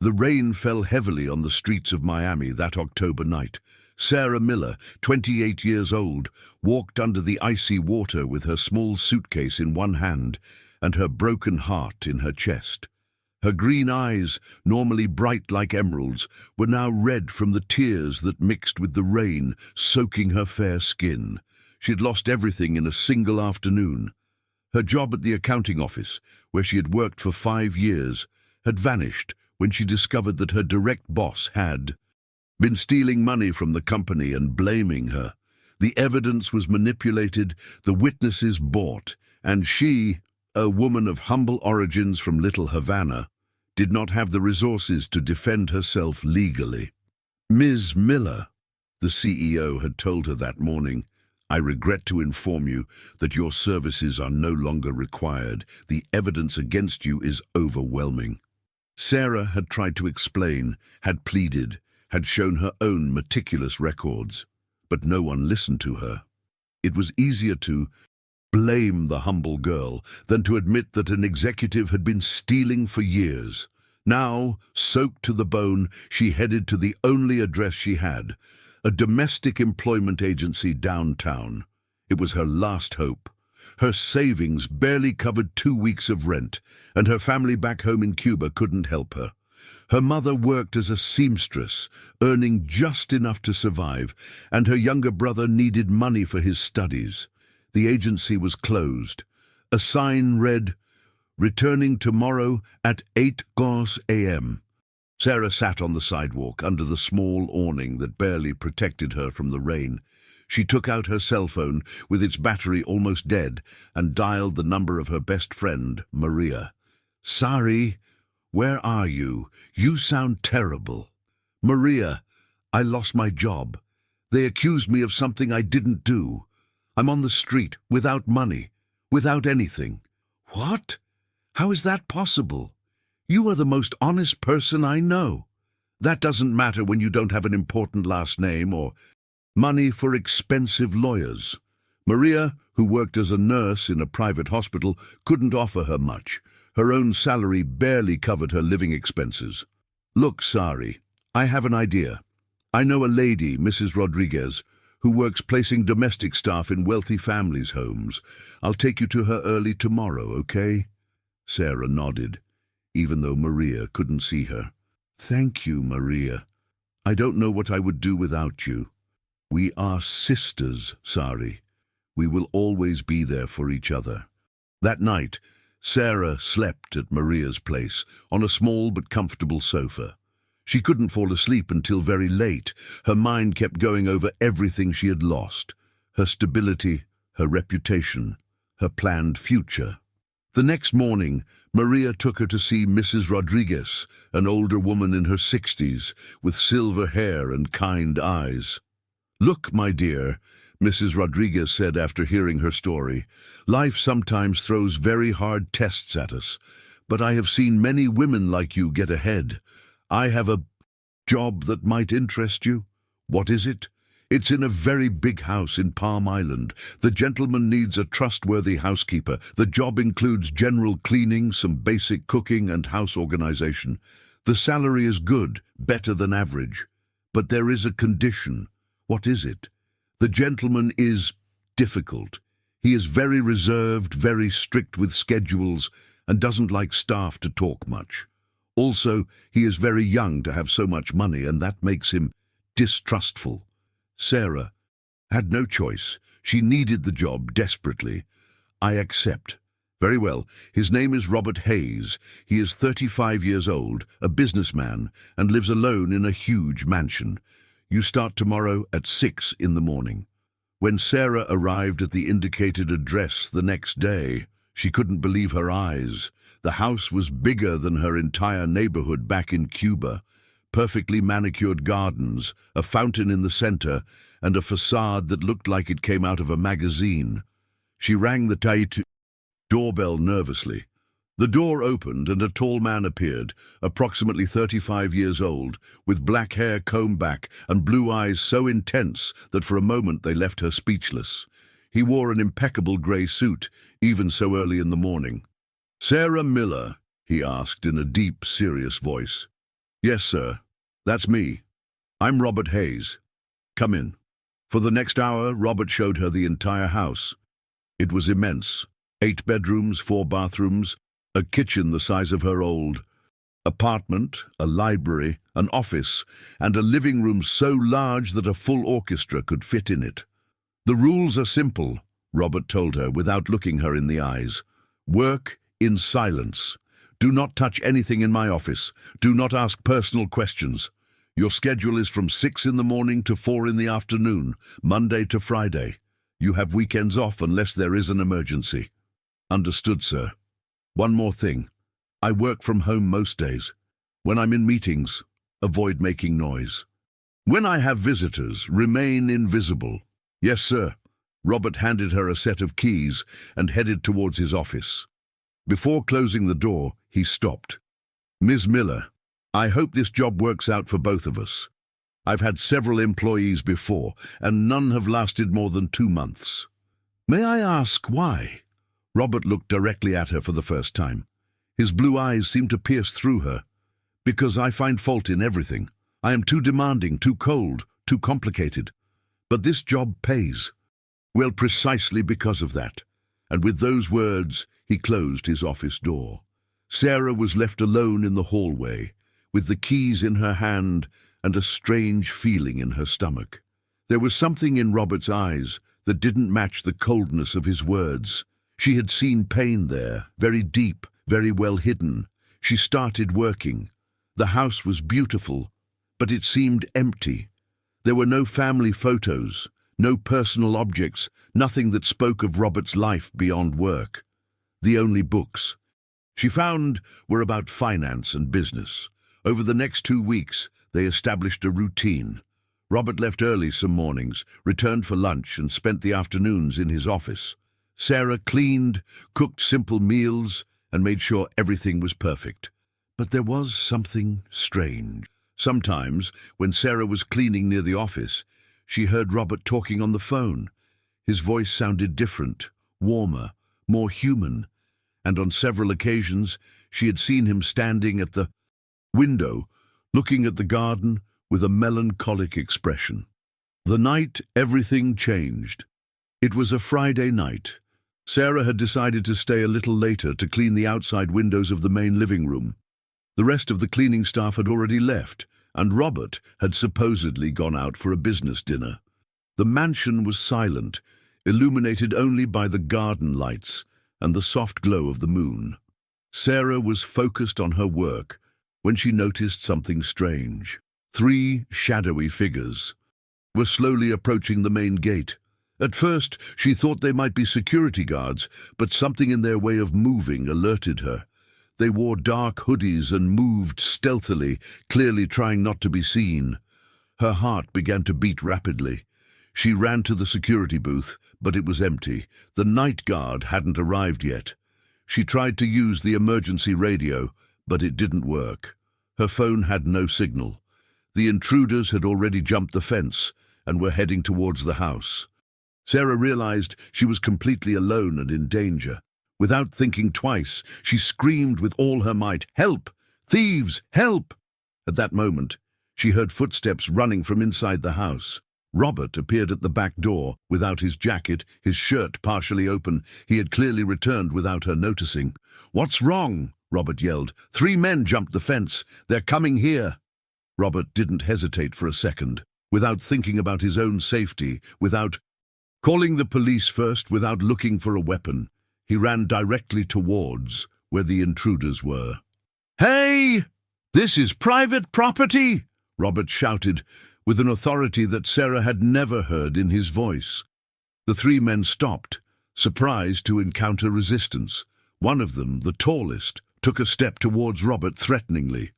The rain fell heavily on the streets of Miami that October night. Sarah Miller, 28 years old, walked under the icy water with her small suitcase in one hand and her broken heart in her chest. Her green eyes, normally bright like emeralds, were now red from the tears that mixed with the rain, soaking her fair skin. She had lost everything in a single afternoon. Her job at the accounting office, where she had worked for 5 years, had vanished when she discovered that her direct boss had been stealing money from the company and blaming her. The evidence was manipulated, the witnesses bought, and she, a woman of humble origins from Little Havana, did not have the resources to defend herself legally. "Ms. Miller," the CEO had told her that morning, "I regret to inform you that your services are no longer required. The evidence against you is overwhelming." Sarah had tried to explain, had pleaded, had shown her own meticulous records, but no one listened to her. It was easier to blame the humble girl than to admit that an executive had been stealing for years. Now, soaked to the bone, she headed to the only address she had, a domestic employment agency downtown. It was her last hope. Her savings barely covered 2 weeks of rent, and her family back home in Cuba couldn't help her. Her mother worked as a seamstress, earning just enough to survive, and her younger brother needed money for his studies. The agency was closed. A sign read, "Returning tomorrow at 8 a.m. Sarah sat on the sidewalk under the small awning that barely protected her from the rain. She took out her cell phone, with its battery almost dead, and dialed the number of her best friend, Maria. "Sorry, where are you? You sound terrible." "Maria, I lost my job. They accused me of something I didn't do. I'm on the street, without money, without anything." "What? How is that possible? You are the most honest person I know." "That doesn't matter when you don't have an important last name or money for expensive lawyers." Maria, who worked as a nurse in a private hospital, couldn't offer her much. Her own salary barely covered her living expenses. "Look, Sari, I have an idea. I know a lady, Mrs. Rodriguez, who works placing domestic staff in wealthy families' homes. I'll take you to her early tomorrow, okay?" Sarah nodded, even though Maria couldn't see her. "Thank you, Maria. I don't know what I would do without you. We are sisters, Sari. We will always be there for each other." That night, Sarah slept at Maria's place, on a small but comfortable sofa. She couldn't fall asleep until very late. Her mind kept going over everything she had lost: her stability, her reputation, her planned future. The next morning, Maria took her to see Mrs. Rodriguez, an older woman in her 60s, with silver hair and kind eyes. "Look, my dear," Mrs. Rodriguez said after hearing her story, "life sometimes throws very hard tests at us, but I have seen many women like you get ahead. I have a job that might interest you." "What is it?" "It's in a very big house in Palm Island. The gentleman needs a trustworthy housekeeper. The job includes general cleaning, some basic cooking, and house organization. The salary is good, better than average. But there is a condition." "What is it?" "The gentleman is difficult. He is very reserved, very strict with schedules, and doesn't like staff to talk much. Also, he is very young to have so much money, and that makes him distrustful." Sarah had no choice. She needed the job desperately. "I accept." "Very well. His name is Robert Hayes. He is 35 years old, a businessman, and lives alone in a huge mansion. You start tomorrow at 6 in the morning." When Sarah arrived at the indicated address the next day, she couldn't believe her eyes. The house was bigger than her entire neighborhood back in Cuba. Perfectly manicured gardens, a fountain in the center, and a facade that looked like it came out of a magazine. She rang the doorbell nervously. The door opened and a tall man appeared, approximately 35 years old, with black hair combed back and blue eyes so intense that for a moment they left her speechless. He wore an impeccable grey suit, even so early in the morning. "Sarah Miller?" he asked in a deep, serious voice. Yes, sir. That's me. I'm Robert Hayes. Come in. For the next hour, Robert showed her the entire house. It was immense. 8 bedrooms, 4 bathrooms, a kitchen the size of her old apartment, a library, an office, and a living room so large that a full orchestra could fit in it. The rules are simple, Robert told her without looking her in the eyes. Work in silence. Do not touch anything in my office. Do not ask personal questions. Your schedule is from 6 in the morning to 4 in the afternoon, Monday to Friday. You have weekends off unless there is an emergency. Understood, sir. One more thing. I work from home most days. When I'm in meetings, avoid making noise. When I have visitors, remain invisible. Yes, sir. Robert handed her a set of keys and headed towards his office. Before closing the door, he stopped. Ms. Miller, I hope this job works out for both of us. I've had several employees before, and none have lasted more than 2 months. May I ask why? Robert looked directly at her for the first time. His blue eyes seemed to pierce through her. Because I find fault in everything. I am too demanding, too cold, too complicated. But this job pays. Well, precisely because of that. And with those words, he closed his office door. Sarah was left alone in the hallway, with the keys in her hand and a strange feeling in her stomach. There was something in Robert's eyes that didn't match the coldness of his words. She had seen pain there, very deep, very well hidden. She started working. The house was beautiful, but it seemed empty. There were no family photos, no personal objects, nothing that spoke of Robert's life beyond work. The only books she found were about finance and business. Over the next 2 weeks, they established a routine. Robert left early some mornings, returned for lunch, and spent the afternoons in his office. Sarah cleaned, cooked simple meals, and made sure everything was perfect. But there was something strange. Sometimes, when Sarah was cleaning near the office, she heard Robert talking on the phone. His voice sounded different, warmer, more human, and on several occasions she had seen him standing at the window, looking at the garden with a melancholic expression. The night everything changed. It was a Friday night. Sarah had decided to stay a little later to clean the outside windows of the main living room. The rest of the cleaning staff had already left, and Robert had supposedly gone out for a business dinner. The mansion was silent, illuminated only by the garden lights and the soft glow of the moon. Sarah was focused on her work when she noticed something strange. 3 shadowy figures were slowly approaching the main gate. At first, she thought they might be security guards, but something in their way of moving alerted her. They wore dark hoodies and moved stealthily, clearly trying not to be seen. Her heart began to beat rapidly. She ran to the security booth, but it was empty. The night guard hadn't arrived yet. She tried to use the emergency radio, but it didn't work. Her phone had no signal. The intruders had already jumped the fence and were heading towards the house. Sarah realized she was completely alone and in danger. Without thinking twice, she screamed with all her might, "Help! Thieves! Help!" At that moment, she heard footsteps running from inside the house. Robert appeared at the back door, without his jacket, his shirt partially open. He had clearly returned without her noticing. "What's wrong?" Robert yelled. "3 men jumped the fence. They're coming here." Robert didn't hesitate for a second. Without thinking about his own safety, without calling the police first, without looking for a weapon, he ran directly towards where the intruders were. "Hey! This is private property!" Robert shouted, with an authority that Sarah had never heard in his voice. The 3 men stopped, surprised to encounter resistance. One of them, the tallest, took a step towards Robert threateningly.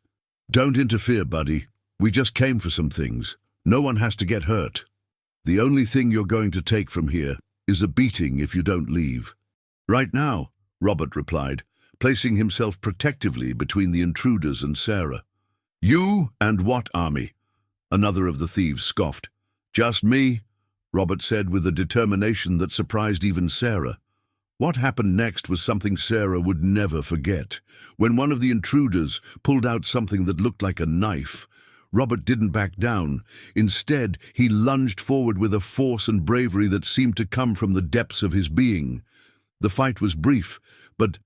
"Don't interfere, buddy. We just came for some things. No one has to get hurt. The only thing you're going to take from here is a beating if you don't leave." "Right now," Robert replied, placing himself protectively between the intruders and Sarah. "You and what army?" Another of the thieves scoffed. "Just me," Robert said with a determination that surprised even Sarah. What happened next was something Sarah would never forget. When one of the intruders pulled out something that looked like a knife, Robert didn't back down. Instead, he lunged forward with a force and bravery that seemed to come from the depths of his being. The fight was brief, but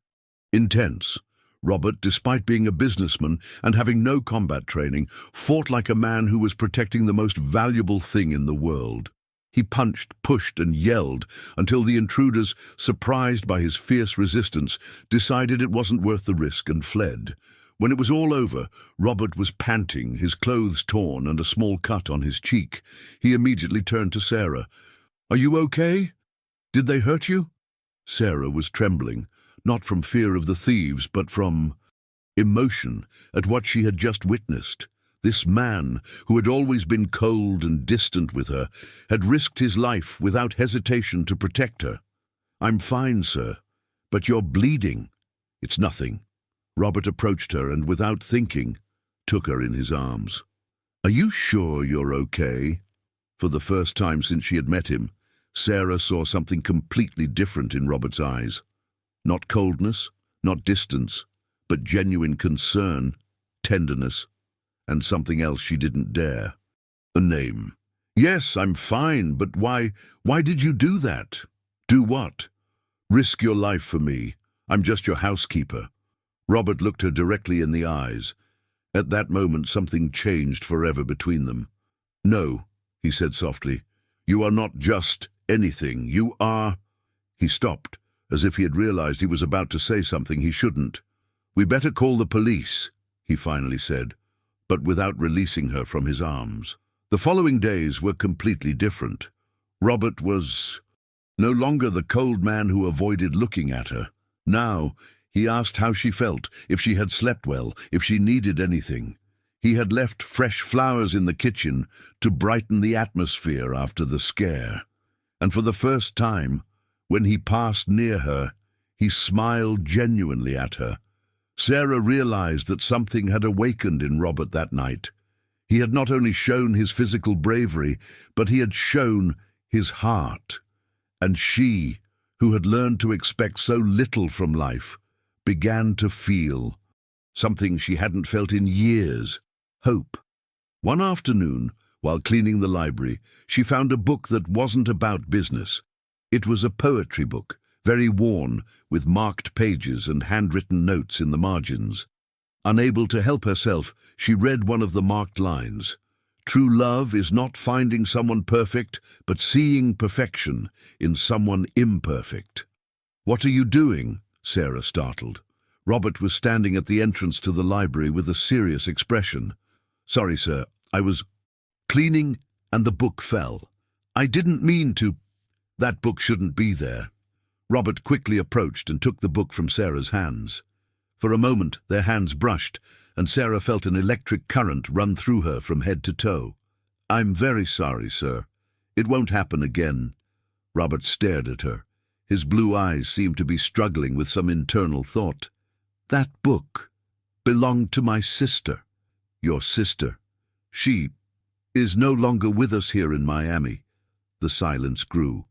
intense. Robert, despite being a businessman and having no combat training, fought like a man who was protecting the most valuable thing in the world. He punched, pushed, and yelled until the intruders, surprised by his fierce resistance, decided it wasn't worth the risk and fled. When it was all over, Robert was panting, his clothes torn and a small cut on his cheek. He immediately turned to Sarah. "Are you okay? Did they hurt you?" Sarah was trembling, not from fear of the thieves, but from emotion at what she had just witnessed. This man, who had always been cold and distant with her, had risked his life without hesitation to protect her. "I'm fine, sir, but you're bleeding." "It's nothing." Robert approached her and, without thinking, took her in his arms. "Are you sure you're okay?" For the first time since she had met him, Sarah saw something completely different in Robert's eyes. Not coldness, not distance, but genuine concern, tenderness, and something else she didn't dare. "A name." "Yes, I'm fine, but why did you do that?" "Do what?" "Risk your life for me. I'm just your housekeeper." Robert looked her directly in the eyes. At that moment, something changed forever between them. "No," he said softly. "You are not just anything. You are—" He stopped, as if he had realized he was about to say something he shouldn't. "We better call the police," he finally said, but without releasing her from his arms. The following days were completely different. Robert was no longer the cold man who avoided looking at her. Now, he asked how she felt, if she had slept well, if she needed anything. He had left fresh flowers in the kitchen to brighten the atmosphere after the scare. And for the first time, when he passed near her, he smiled genuinely at her. Sarah realized that something had awakened in Robert that night. He had not only shown his physical bravery, but he had shown his heart. And she, who had learned to expect so little from life, began to feel something she hadn't felt in years: hope. One afternoon, while cleaning the library, she found a book that wasn't about business. It was a poetry book, very worn, with marked pages and handwritten notes in the margins. Unable to help herself, she read one of the marked lines. "True love is not finding someone perfect, but seeing perfection in someone imperfect." "What are you doing?" Sarah startled. Robert was standing at the entrance to the library with a serious expression. "Sorry, sir, I was cleaning and the book fell. I didn't mean to. That book shouldn't be there." Robert quickly approached and took the book from Sarah's hands. For a moment, their hands brushed, and Sarah felt an electric current run through her from head to toe. "I'm very sorry, sir. It won't happen again." Robert stared at her. His blue eyes seemed to be struggling with some internal thought. "That book belonged to my sister." "Your sister? She is no longer with us here in Miami." The silence grew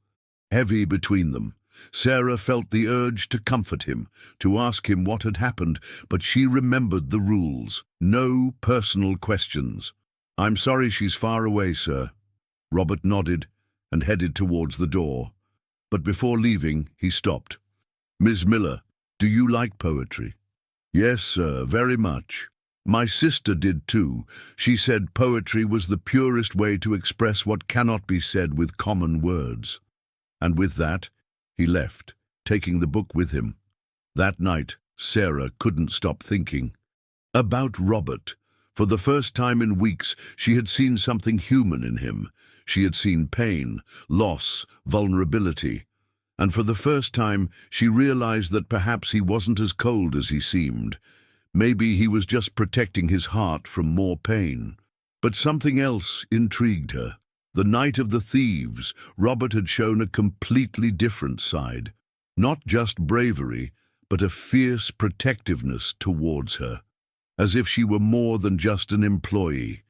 heavy between them. Sarah felt the urge to comfort him, to ask him what had happened, but she remembered the rules. No personal questions. "I'm sorry she's far away, sir." Robert nodded and headed towards the door. But before leaving, he stopped. "Miss Miller, do you like poetry?" "Yes, sir, very much. My sister did too. She said poetry was the purest way to express what cannot be said with common words." And with that, he left, taking the book with him. That night, Sarah couldn't stop thinking about Robert. For the first time in weeks, she had seen something human in him. She had seen pain, loss, vulnerability. And for the first time, she realized that perhaps he wasn't as cold as he seemed. Maybe he was just protecting his heart from more pain. But something else intrigued her. The night of the thieves, Robert had shown a completely different side. Not just bravery, but a fierce protectiveness towards her. As if she were more than just an employee.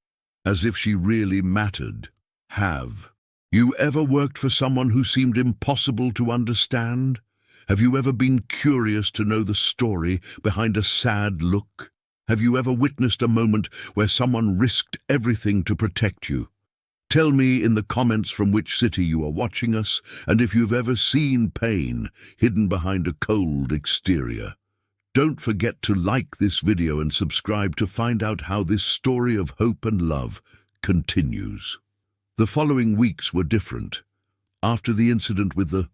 As if she really mattered. Have you ever worked for someone who seemed impossible to understand? Have you ever been curious to know the story behind a sad look? Have you ever witnessed a moment where someone risked everything to protect you? Tell me in the comments from which city you are watching us, and if you've ever seen pain hidden behind a cold exterior. Don't forget to like this video and subscribe to find out how this story of hope and love continues. The following weeks were different. After the incident with the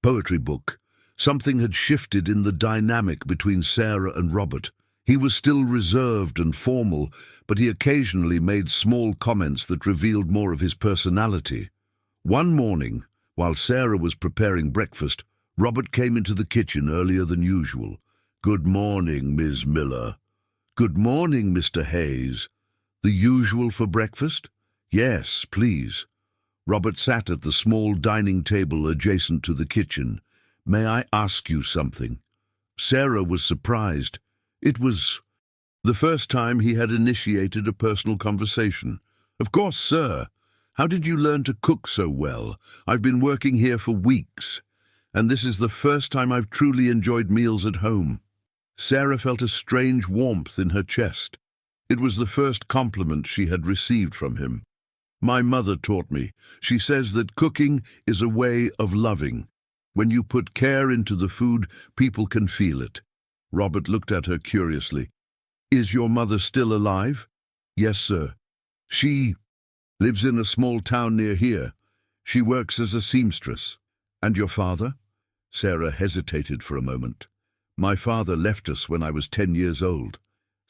poetry book, something had shifted in the dynamic between Sarah and Robert. He was still reserved and formal, but he occasionally made small comments that revealed more of his personality. One morning, while Sarah was preparing breakfast, Robert came into the kitchen earlier than usual. "Good morning, Ms. Miller." "Good morning, Mr. Hayes." "The usual for breakfast?" "Yes, please." Robert sat at the small dining table adjacent to the kitchen. "May I ask you something?" Sarah was surprised. It was the first time he had initiated a personal conversation. "Of course, sir. How did you learn to cook so well? I've been working here for weeks, and this is the first time I've truly enjoyed meals at home." Sarah felt a strange warmth in her chest. It was the first compliment she had received from him. "My mother taught me. She says that cooking is a way of loving. When you put care into the food, people can feel it." Robert looked at her curiously. "Is your mother still alive?" "Yes, sir. She lives in a small town near here. She works as a seamstress." "And your father?" Sarah hesitated for a moment. "My father left us when I was 10 years old.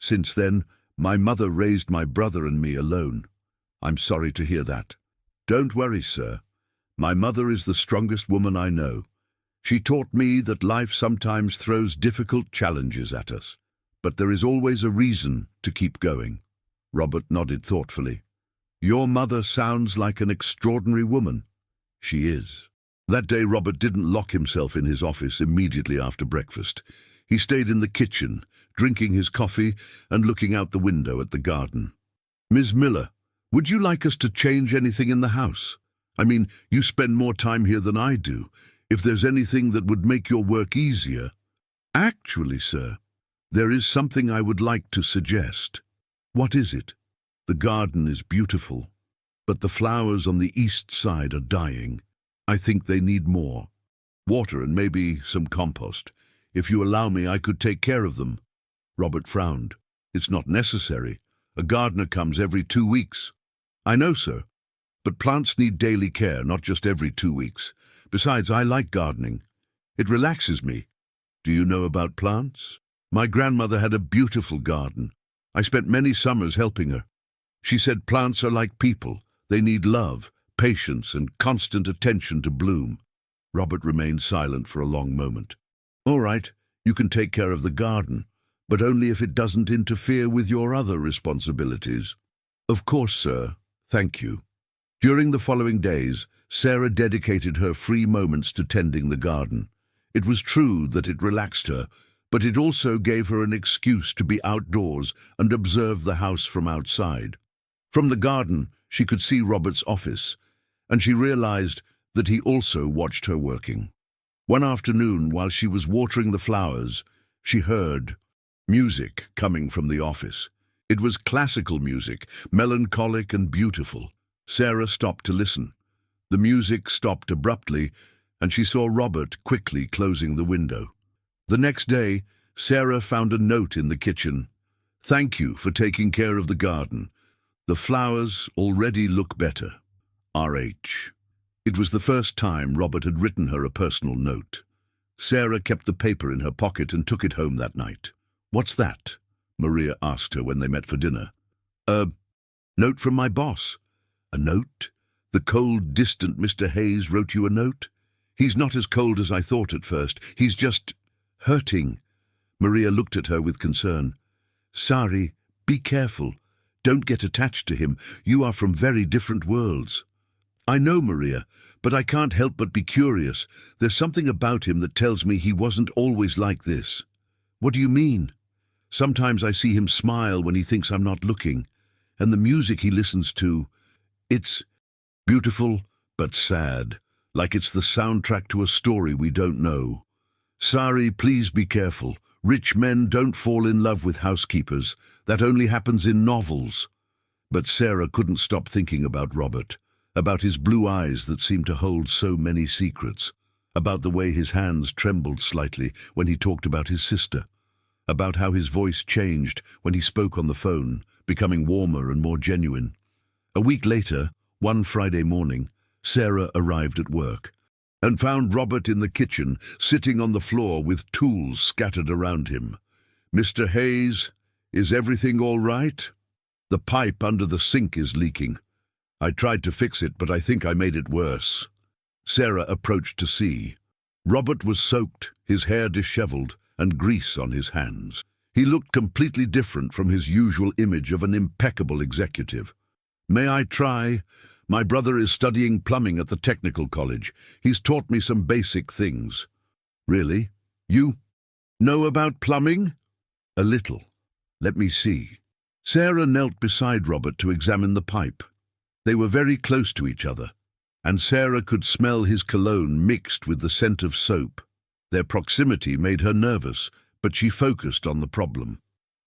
Since then, my mother raised my brother and me alone." "I'm sorry to hear that." "Don't worry, sir. My mother is the strongest woman I know. She taught me that life sometimes throws difficult challenges at us, but there is always a reason to keep going." Robert nodded thoughtfully. "Your mother sounds like an extraordinary woman." "She is." That day, Robert didn't lock himself in his office immediately after breakfast. He stayed in the kitchen, drinking his coffee and looking out the window at the garden. "Ms. Miller, would you like us to change anything in the house? I mean, you spend more time here than I do. If there's anything that would make your work easier." "Actually, sir, there is something I would like to suggest." "What is it?" "The garden is beautiful, but the flowers on the east side are dying. I think they need more water and maybe some compost. If you allow me, I could take care of them." Robert frowned. "It's not necessary. A gardener comes every 2 weeks." "I know, sir, but plants need daily care, not just every 2 weeks. Besides, I like gardening. It relaxes me." "Do you know about plants?" "My grandmother had a beautiful garden. I spent many summers helping her. She said plants are like people. They need love, patience, and constant attention to bloom." Robert remained silent for a long moment. "All right, you can take care of the garden, but only if it doesn't interfere with your other responsibilities." "Of course, sir. Thank you." During the following days, Sarah dedicated her free moments to tending the garden. It was true that it relaxed her, but it also gave her an excuse to be outdoors and observe the house from outside. From the garden, she could see Robert's office, and she realized that he also watched her working. One afternoon, while she was watering the flowers, she heard music coming from the office. It was classical music, melancholic and beautiful. Sarah stopped to listen. The music stopped abruptly, and she saw Robert quickly closing the window. The next day, Sarah found a note in the kitchen. "Thank you for taking care of the garden. The flowers already look better. R.H." It was the first time Robert had written her a personal note. Sarah kept the paper in her pocket and took it home that night. "What's that?" Maria asked her when they met for dinner. "A note from my boss." "A note? The cold, distant Mr. Hayes wrote you a note?" "He's not as cold as I thought at first. He's just hurting." Maria looked at her with concern. "Sari, be careful. Don't get attached to him. You are from very different worlds." "I know, Maria, but I can't help but be curious. There's something about him that tells me he wasn't always like this." "What do you mean?" "Sometimes I see him smile when he thinks I'm not looking. And the music he listens to, it's beautiful but sad, like it's the soundtrack to a story we don't know." "Sorry, please be careful. Rich men don't fall in love with housekeepers. That only happens in novels." But Sarah couldn't stop thinking about Robert, about his blue eyes that seemed to hold so many secrets, about the way his hands trembled slightly when he talked about his sister, about how his voice changed when he spoke on the phone, becoming warmer and more genuine. A week later, one Friday morning, Sarah arrived at work and found Robert in the kitchen, sitting on the floor with tools scattered around him. "Mr. Hayes, is everything all right? The pipe under the sink is leaking. I tried to fix it, but I think I made it worse." Sarah approached to see. Robert was soaked, his hair disheveled, and grease on his hands. He looked completely different from his usual image of an impeccable executive. "May I try? My brother is studying plumbing at the technical college. He's taught me some basic things." "Really? You know about plumbing?" "A little. Let me see." Sarah knelt beside Robert to examine the pipe. They were very close to each other, and Sarah could smell his cologne mixed with the scent of soap. Their proximity made her nervous, but she focused on the problem.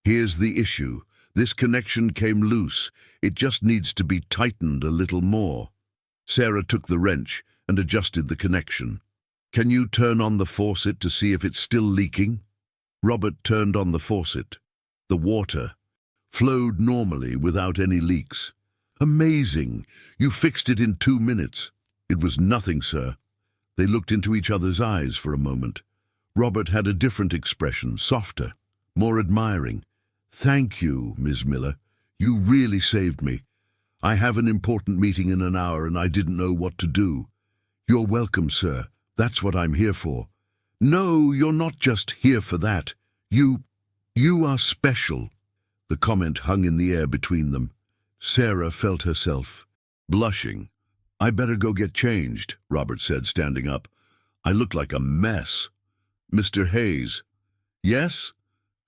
"Here's the issue. This connection came loose. It just needs to be tightened a little more." Sarah took the wrench and adjusted the connection. "Can you turn on the faucet to see if it's still leaking?" Robert turned on the faucet. The water flowed normally without any leaks. "Amazing! You fixed it in 2 minutes." "It was nothing, sir." They looked into each other's eyes for a moment. Robert had a different expression, softer, more admiring. "Thank you, Ms. Miller. You really saved me. I have an important meeting in an hour and I didn't know what to do." "You're welcome, sir. That's what I'm here for." "No, you're not just here for that. You are special." The comment hung in the air between them. Sarah felt herself blushing. "I better go get changed," Robert said, standing up. "I look like a mess." "Mr. Hayes." "Yes?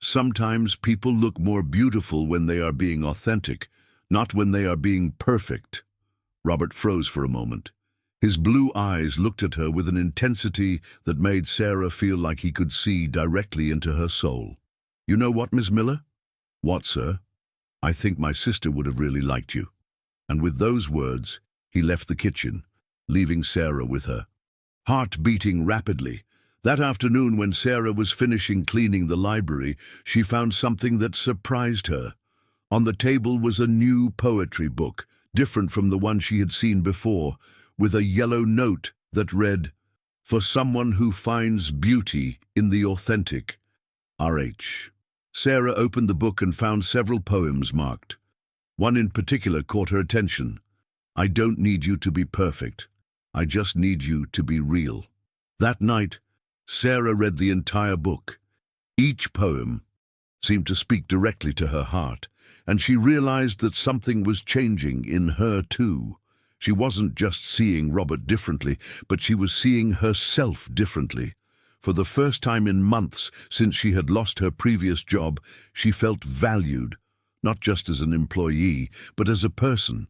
Sometimes people look more beautiful when they are being authentic, not when they are being perfect." Robert froze for a moment. His blue eyes looked at her with an intensity that made Sarah feel like he could see directly into her soul. "You know what, Miss Miller?" "What, sir?" "I think my sister would have really liked you." And with those words, he left the kitchen, leaving Sarah with her, heart beating rapidly. That afternoon, when Sarah was finishing cleaning the library, she found something that surprised her. On the table was a new poetry book, different from the one she had seen before, with a yellow note that read, "For someone who finds beauty in the authentic, R.H." Sarah opened the book and found several poems marked. One in particular caught her attention. "I don't need you to be perfect. I just need you to be real." That night, Sarah read the entire book. Each poem seemed to speak directly to her heart, and she realized that something was changing in her too. She wasn't just seeing Robert differently, but she was seeing herself differently. For the first time in months since she had lost her previous job, she felt valued, not just as an employee, but as a person.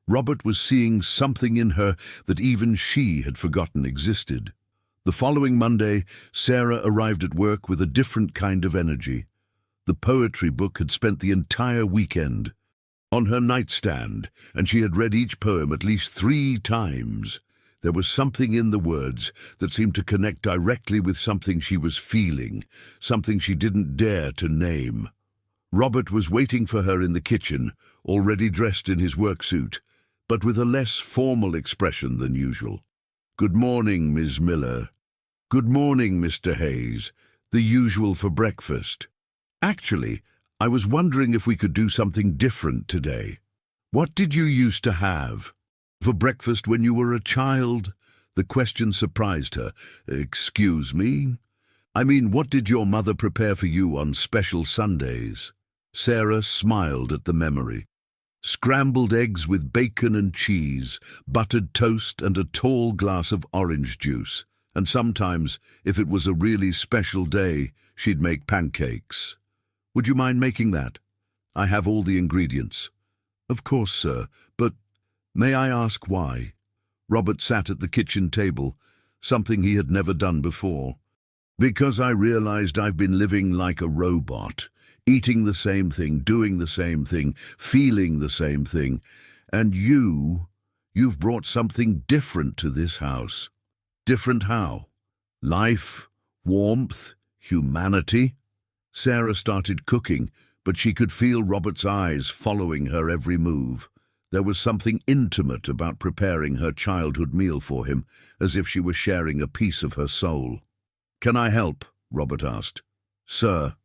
Robert was seeing something in her that even she had forgotten existed. The following Monday, Sarah arrived at work with a different kind of energy. The poetry book had spent the entire weekend on her nightstand, and she had read each poem at least 3 times. There was something in the words that seemed to connect directly with something she was feeling, something she didn't dare to name. Robert was waiting for her in the kitchen, already dressed in his work suit, but with a less formal expression than usual. "Good morning, Ms. Miller." "Good morning, Mr. Hayes. The usual for breakfast." "Actually, I was wondering if we could do something different today." "What did you used to have for breakfast when you were a child?" The question surprised her. "Excuse me? I mean, what did your mother prepare for you on special Sundays?" Sarah smiled at the memory. "Scrambled eggs with bacon and cheese, buttered toast and a tall glass of orange juice. And sometimes, if it was a really special day, she'd make pancakes." "Would you mind making that? I have all the ingredients." "Of course, sir, but may I ask why?" Robert sat at the kitchen table, something he had never done before. Because I realized I've been living like a robot, eating the same thing, doing the same thing, feeling the same thing. And you've brought something different to this house. Different how? Life, warmth, humanity? Sarah started cooking, but she could feel Robert's eyes following her every move. There was something intimate about preparing her childhood meal for him, as if she were sharing a piece of her soul. "Can I help?" Robert asked. "Sir,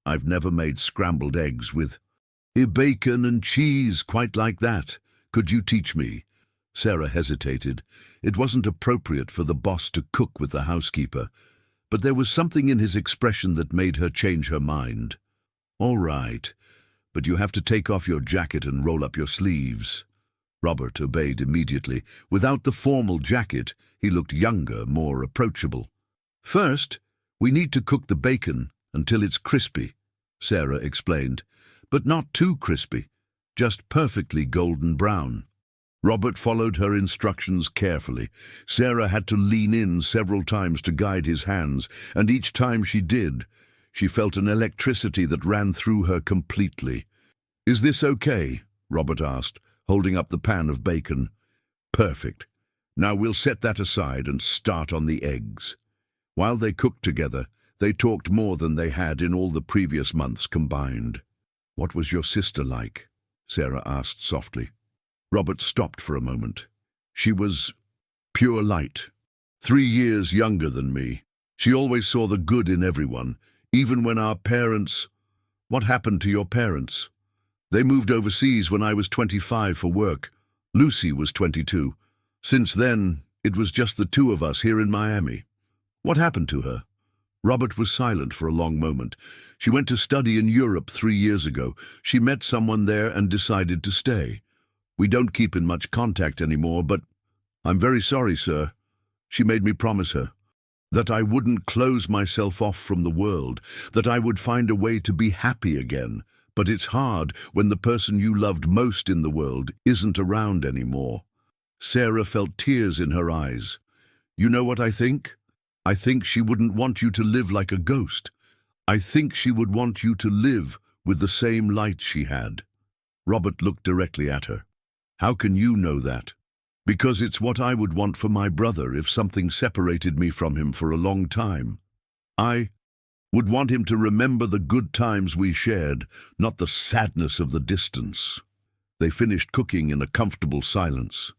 I've never made scrambled eggs with bacon and cheese quite like that. Could you teach me?" Sarah hesitated. It wasn't appropriate for the boss to cook with the housekeeper, but there was something in his expression that made her change her mind. "All right, but you have to take off your jacket and roll up your sleeves." Robert obeyed immediately. Without the formal jacket, he looked younger, more approachable. "First, we need to cook the bacon until it's crispy," Sarah explained, "but not too crispy, just perfectly golden brown." Robert followed her instructions carefully. Sarah had to lean in several times to guide his hands, and each time she did, she felt an electricity that ran through her completely. "Is this okay?" Robert asked, holding up the pan of bacon. "Perfect. Now we'll set that aside and start on the eggs." While they cooked together, they talked more than they had in all the previous months combined. "What was your sister like?" Sarah asked softly. Robert stopped for a moment. "She was pure light. 3 years younger than me. She always saw the good in everyone, even when our parents—" "What happened to your parents?" "They moved overseas when I was 25 for work. Lucy was 22. Since then, it was just the two of us here in Miami." "What happened to her?" Robert was silent for a long moment. "She went to study in Europe 3 years ago. She met someone there and decided to stay. We don't keep in much contact anymore, but I'm very sorry, sir. She made me promise her that I wouldn't close myself off from the world, that I would find a way to be happy again. But it's hard when the person you loved most in the world isn't around anymore." Sarah felt tears in her eyes. "You know what I think? I think she wouldn't want you to live like a ghost. I think she would want you to live with the same light she had." Robert looked directly at her. "How can you know that?" "Because it's what I would want for my brother if something separated me from him for a long time. I would want him to remember the good times we shared, not the sadness of the distance." They finished cooking in a comfortable silence.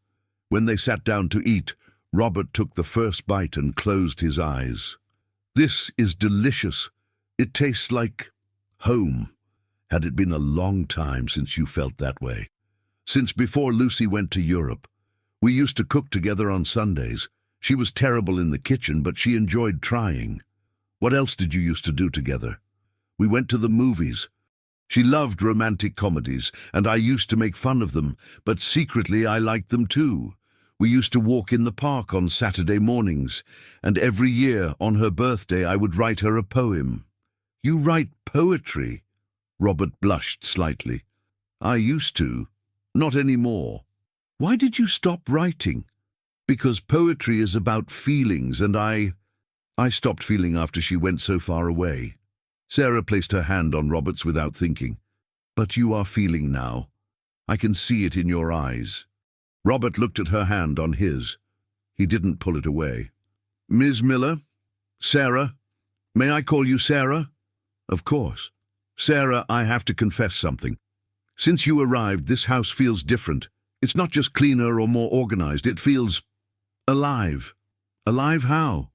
When they sat down to eat, Robert took the first bite and closed his eyes. "This is delicious. It tastes like home. Had it been a long time since you felt that way?" "Since before Lucy went to Europe. We used to cook together on Sundays. She was terrible in the kitchen, but she enjoyed trying." "What else did you used to do together?" "We went to the movies. She loved romantic comedies, and I used to make fun of them, but secretly I liked them too. We used to walk in the park on Saturday mornings, and every year on her birthday I would write her a poem." "You write poetry?" Robert blushed slightly. "I used to. Not anymore." "Why did you stop writing?" "Because poetry is about feelings, and I stopped feeling after she went so far away." Sarah placed her hand on Robert's without thinking. "But you are feeling now. I can see it in your eyes." Robert looked at her hand on his. He didn't pull it away. "Ms. Miller? Sarah? May I call you Sarah?" "Of course." "Sarah, I have to confess something. Since you arrived, this house feels different. It's not just cleaner or more organized. It feels alive." "Alive how?"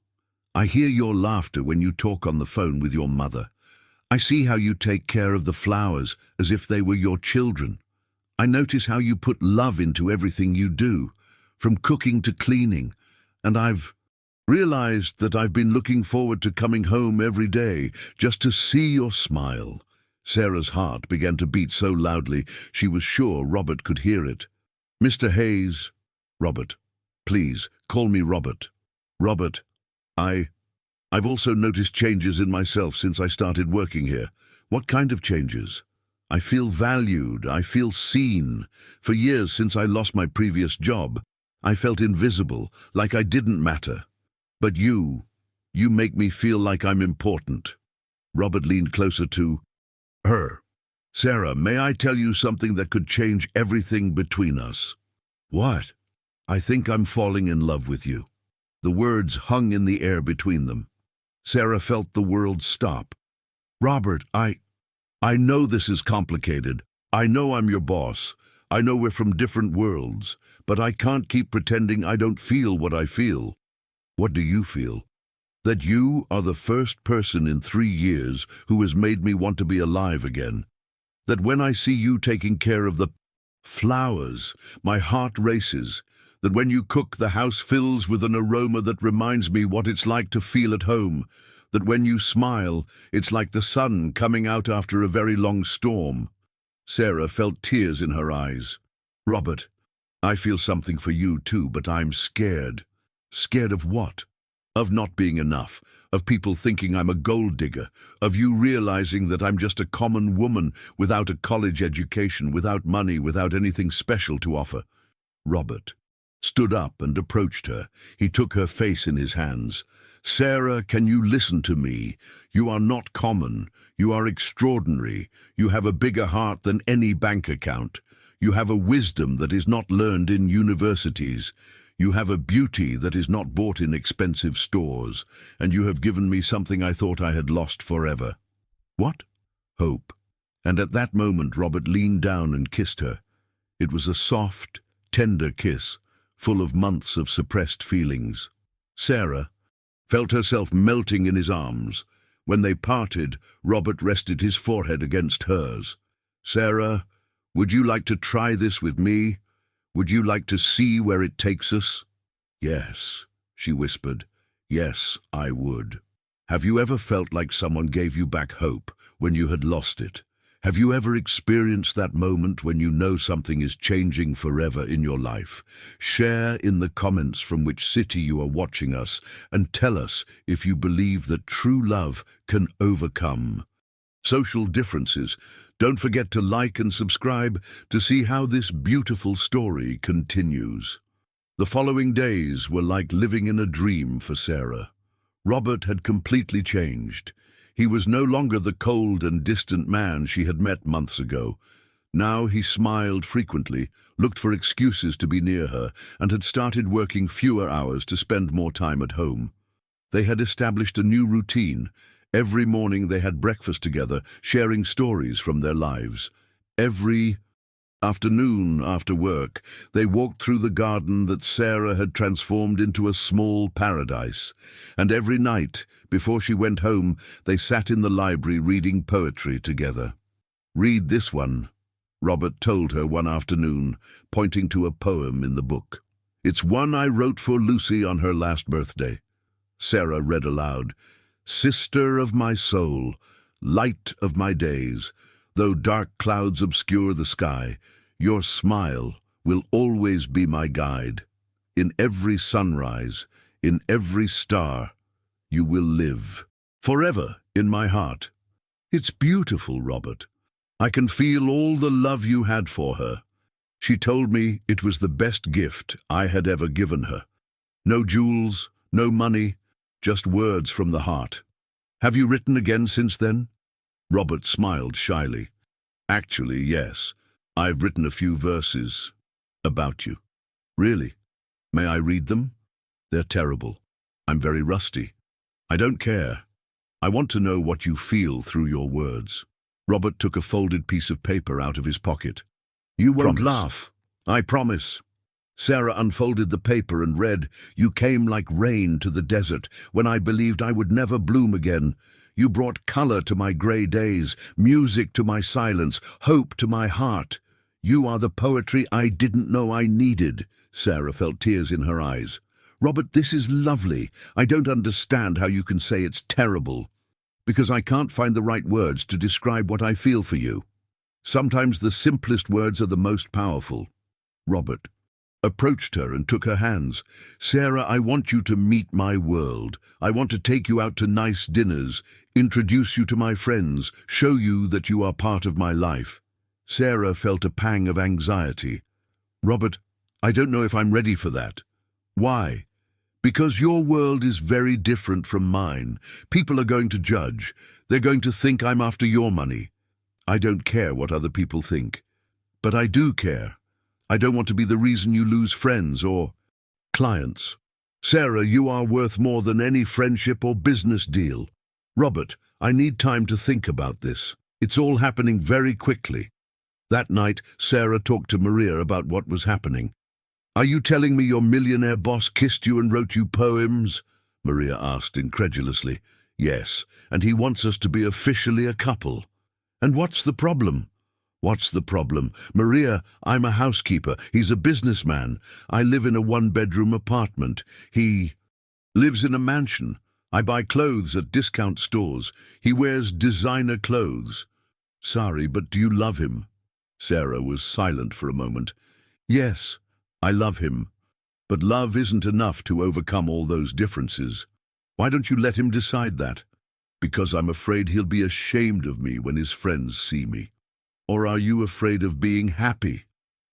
"I hear your laughter when you talk on the phone with your mother. I see how you take care of the flowers as if they were your children. I notice how you put love into everything you do, from cooking to cleaning, and I've realized that I've been looking forward to coming home every day just to see your smile." Sarah's heart began to beat so loudly she was sure Robert could hear it. "Mr. Hayes." "Robert. Please, call me Robert." "Robert, I've also noticed changes in myself since I started working here." "What kind of changes?" "I feel valued. I feel seen. For years since I lost my previous job, I felt invisible, like I didn't matter. But you You make me feel like I'm important." Robert leaned closer to her. "Sarah, may I tell you something that could change everything between us?" "What?" "I think I'm falling in love with you." The words hung in the air between them. Sarah felt the world stop. "Robert, I know this is complicated. I know I'm your boss. I know we're from different worlds, but I can't keep pretending I don't feel what I feel." "What do you feel?" "That you are the first person in 3 years who has made me want to be alive again. That when I see you taking care of the flowers, my heart races. That when you cook, the house fills with an aroma that reminds me what it's like to feel at home. That when you smile, it's like the sun coming out after a very long storm." Sarah felt tears in her eyes. "Robert, I feel something for you too, but I'm scared." "Scared of what?" "Of not being enough, of people thinking I'm a gold digger, of you realizing that I'm just a common woman without a college education, without money, without anything special to offer." Robert stood up and approached her. He took her face in his hands. "Sarah, can you listen to me? You are not common. You are extraordinary. You have a bigger heart than any bank account. You have a wisdom that is not learned in universities. You have a beauty that is not bought in expensive stores, and you have given me something I thought I had lost forever." "What?" "Hope." And at that moment Robert leaned down and kissed her. It was a soft, tender kiss, full of months of suppressed feelings. Sarah felt herself melting in his arms. When they parted, Robert rested his forehead against hers. "Sarah, would you like to try this with me? Would you like to see where it takes us?" "Yes," she whispered. "Yes, I would." Have you ever felt like someone gave you back hope when you had lost it? Have you ever experienced that moment when you know something is changing forever in your life? Share in the comments from which city you are watching us and tell us if you believe that true love can overcome social differences. Don't forget to like and subscribe to see how this beautiful story continues. The following days were like living in a dream for Sarah. Robert had completely changed. He was no longer the cold and distant man she had met months ago. Now he smiled frequently, looked for excuses to be near her, and had started working fewer hours to spend more time at home. They had established a new routine. Every morning they had breakfast together, sharing stories from their lives. Every afternoon after work, they walked through the garden that Sarah had transformed into a small paradise. And every night, before she went home, they sat in the library reading poetry together. "Read this one," Robert told her one afternoon, pointing to a poem in the book. "It's one I wrote for Lucy on her last birthday." Sarah read aloud. "Sister of my soul, light of my days, though dark clouds obscure the sky, your smile will always be my guide. In every sunrise, in every star, you will live forever in my heart." "It's beautiful, Robert. I can feel all the love you had for her. She told me it was the best gift I had ever given her. No jewels, no money, just words from the heart. Have you written again since then?" Robert smiled shyly. "Actually, yes. I've written a few verses about you." "Really? May I read them?" "They're terrible. I'm very rusty." "I don't care. I want to know what you feel through your words." Robert took a folded piece of paper out of his pocket. "You won't laugh. I promise." Sarah unfolded the paper and read, "You came like rain to the desert when I believed I would never bloom again. You brought color to my gray days, music to my silence, hope to my heart. You are the poetry I didn't know I needed." Sarah felt tears in her eyes. "Robert, this is lovely. I don't understand how you can say it's terrible. Because I can't find the right words to describe what I feel for you. Sometimes the simplest words are the most powerful." Robert approached her and took her hands. "Sarah, I want you to meet my world. I want to take you out to nice dinners, introduce you to my friends, show you that you are part of my life." Sarah felt a pang of anxiety. "Robert, I don't know if I'm ready for that." "Why?" Because your world is very different from mine. People are going to judge. They're going to think I'm after your money. I don't care what other people think. But I do care. I don't want to be the reason you lose friends or clients. Sarah, you are worth more than any friendship or business deal. Robert, I need time to think about this. It's all happening very quickly. That night, Sarah talked to Maria about what was happening. Are you telling me your millionaire boss kissed you and wrote you poems? Maria asked incredulously. Yes, and he wants us to be officially a couple. And what's the problem? What's the problem? Maria, I'm a housekeeper. He's a businessman. I live in a one-bedroom apartment. He lives in a mansion. I buy clothes at discount stores. He wears designer clothes. Sorry, but do you love him? Sarah was silent for a moment. Yes, I love him. But love isn't enough to overcome all those differences. Why don't you let him decide that? Because I'm afraid he'll be ashamed of me when his friends see me. Or are you afraid of being happy?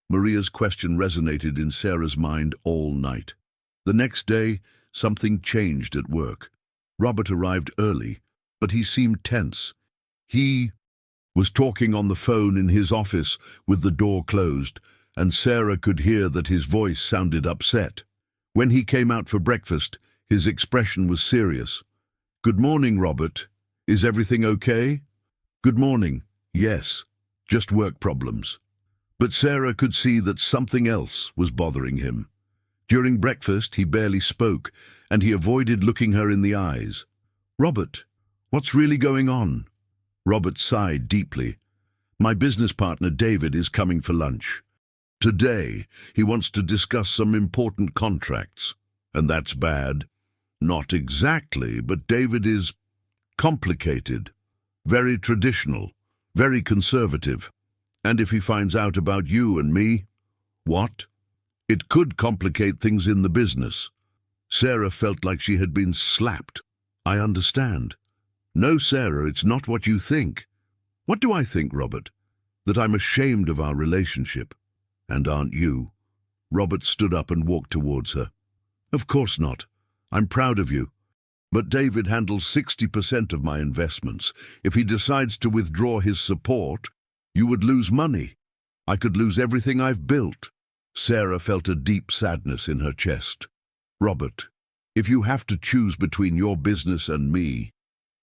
Maria's question resonated in Sarah's mind all night. The next day, something changed at work. Robert arrived early, but he seemed tense. He was talking on the phone in his office with the door closed, and Sarah could hear that his voice sounded upset. When he came out for breakfast, his expression was serious. Good morning, Robert. Is everything okay? Good morning. Yes, just work problems. But Sarah could see that something else was bothering him. During breakfast, he barely spoke, and he avoided looking her in the eyes. Robert, what's really going on? Robert sighed deeply. My business partner, David, is coming for lunch. Today, he wants to discuss some important contracts. And that's bad. Not exactly, but David is complicated, very traditional, very conservative. And if he finds out about you and me, what? It could complicate things in the business. Sarah felt like she had been slapped. I understand. No, Sarah, it's not what you think. What do I think, Robert? That I'm ashamed of our relationship. And aren't you? Robert stood up and walked towards her. Of course not. I'm proud of you. But David handles 60% of my investments. If he decides to withdraw his support, you would lose money. I could lose everything I've built. Sarah felt a deep sadness in her chest. Robert, if you have to choose between your business and me,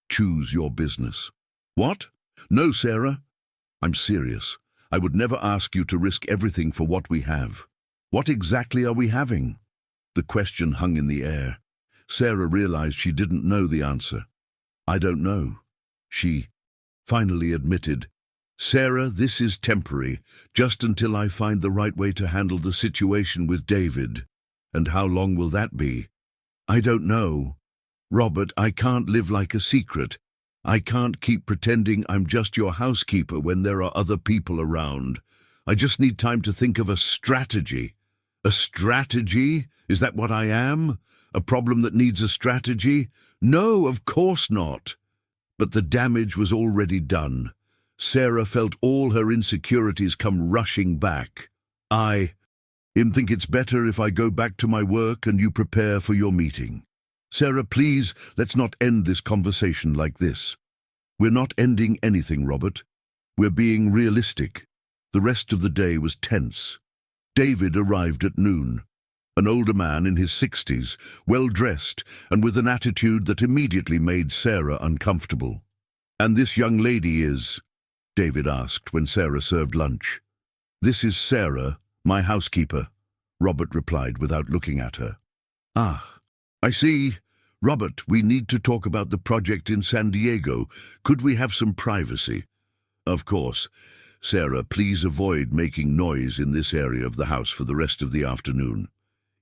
choose your business. What? No, Sarah. I'm serious. I would never ask you to risk everything for what we have. What exactly are we having? The question hung in the air. Sarah realized she didn't know the answer. I don't know, she finally admitted. Sarah, this is temporary, just until I find the right way to handle the situation with David. And how long will that be? I don't know. Robert, I can't live like a secret. I can't keep pretending I'm just your housekeeper when there are other people around. I just need time to think of a strategy. A strategy? Is that what I am? A problem that needs a strategy? No, of course not. But the damage was already done. Sarah felt all her insecurities come rushing back. I think it's better if I go back to my work and you prepare for your meeting. Sarah, please, let's not end this conversation like this. We're not ending anything, Robert. We're being realistic. The rest of the day was tense. David arrived at noon. An older man in his 60s, well-dressed and with an attitude that immediately made Sarah uncomfortable. And this young lady is? David asked when Sarah served lunch. This is Sarah, my housekeeper, Robert replied without looking at her. Ah, I see. Robert, we need to talk about the project in San Diego. Could we have some privacy? Of course. Sarah, please avoid making noise in this area of the house for the rest of the afternoon.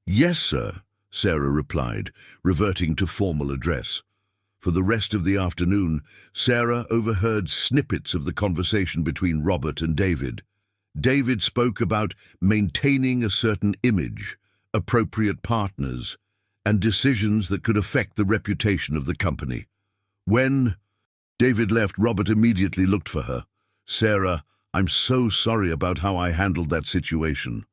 Yes, sir, Sarah replied, reverting to formal address. For the rest of the afternoon, Sarah overheard snippets of the conversation between Robert and David. David spoke about maintaining a certain image, appropriate partners, and decisions that could affect the reputation of the company. When David left, Robert immediately looked for her. Sarah, I'm so sorry about how I handled that situation.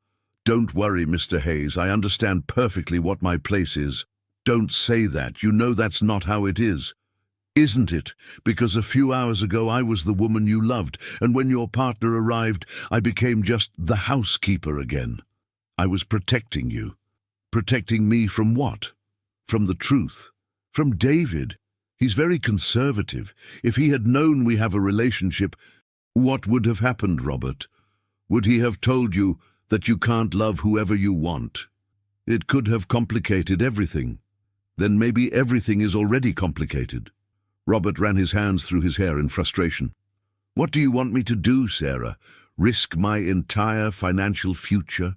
Don't worry, Mr. Hayes, I understand perfectly what my place is. Don't say that. You know that's not how it is. Isn't it? Because a few hours ago I was the woman you loved, and when your partner arrived, I became just the housekeeper again. I was protecting you. Protecting me from what? From the truth. From David. He's very conservative. If he had known we have a relationship, what would have happened, Robert? Would he have told you that you can't love whoever you want? It could have complicated everything. Then maybe everything is already complicated. Robert ran his hands through his hair in frustration. What do you want me to do, Sarah? Risk my entire financial future?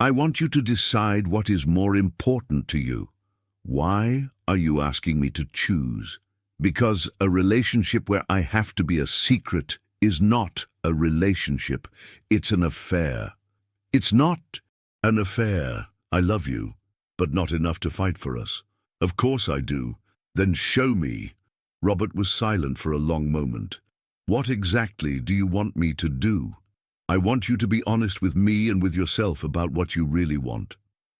I want you to decide what is more important to you. Why are you asking me to choose? Because a relationship where I have to be a secret is not a relationship. It's an affair. It's not an affair. I love you, but not enough to fight for us. Of course I do. Then show me. Robert was silent for a long moment. What exactly do you want me to do? I want you to be honest with me and with yourself about what you really want.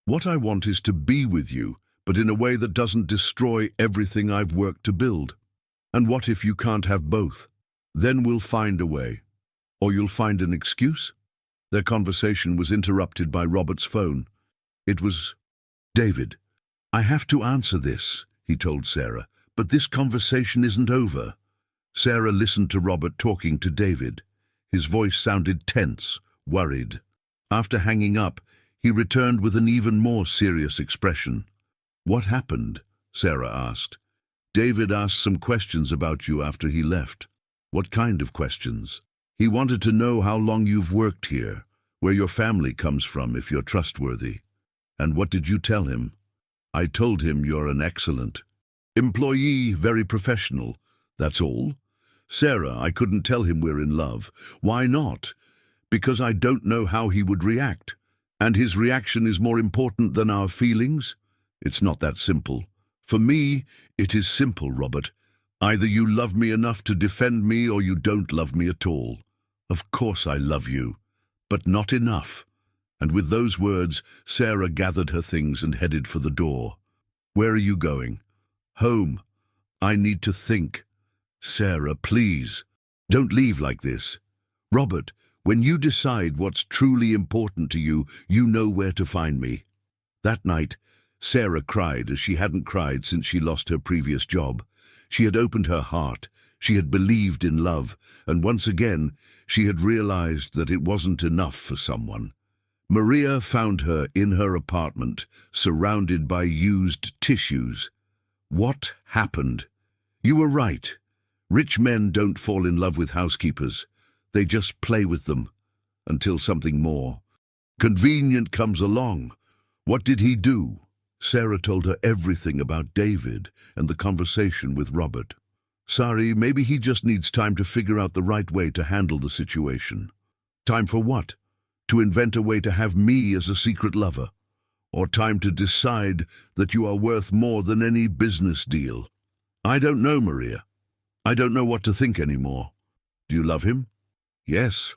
What I want is to be with you, but in a way that doesn't destroy everything I've worked to build. And what if you can't have both? Then we'll find a way. Or you'll find an excuse? Their conversation was interrupted by Robert's phone. It was David. I have to answer this, he told Sarah, but this conversation isn't over. Sarah listened to Robert talking to David. His voice sounded tense, worried. After hanging up, he returned with an even more serious expression. What happened? Sarah asked. David asked some questions about you after he left. What kind of questions? He wanted to know how long you've worked here, where your family comes from if you're trustworthy. And what did you tell him? I told him you're an excellent employee, very professional. That's all. Sarah, I couldn't tell him we're in love. Why not? Because I don't know how he would react. And his reaction is more important than our feelings? It's not that simple. For me, it is simple, Robert. Either you love me enough to defend me or you don't love me at all. Of course I love you, but not enough. And with those words, Sarah gathered her things and headed for the door. Where are you going? Home. I need to think. Sarah, please, don't leave like this. Robert, when you decide what's truly important to you, you know where to find me. That night, Sarah cried as she hadn't cried since she lost her previous job. She had opened her heart, she had believed in love, and once again, she had realized that it wasn't enough for someone. Maria found her in her apartment, surrounded by used tissues. What happened? You were right. Rich men don't fall in love with housekeepers. They just play with them, until something more convenient comes along. What did he do? Sarah told her everything about David and the conversation with Robert. Sorry, maybe he just needs time to figure out the right way to handle the situation. Time for what? To invent a way to have me as a secret lover? Or time to decide that you are worth more than any business deal? I don't know, Maria. I don't know what to think anymore. Do you love him? Yes,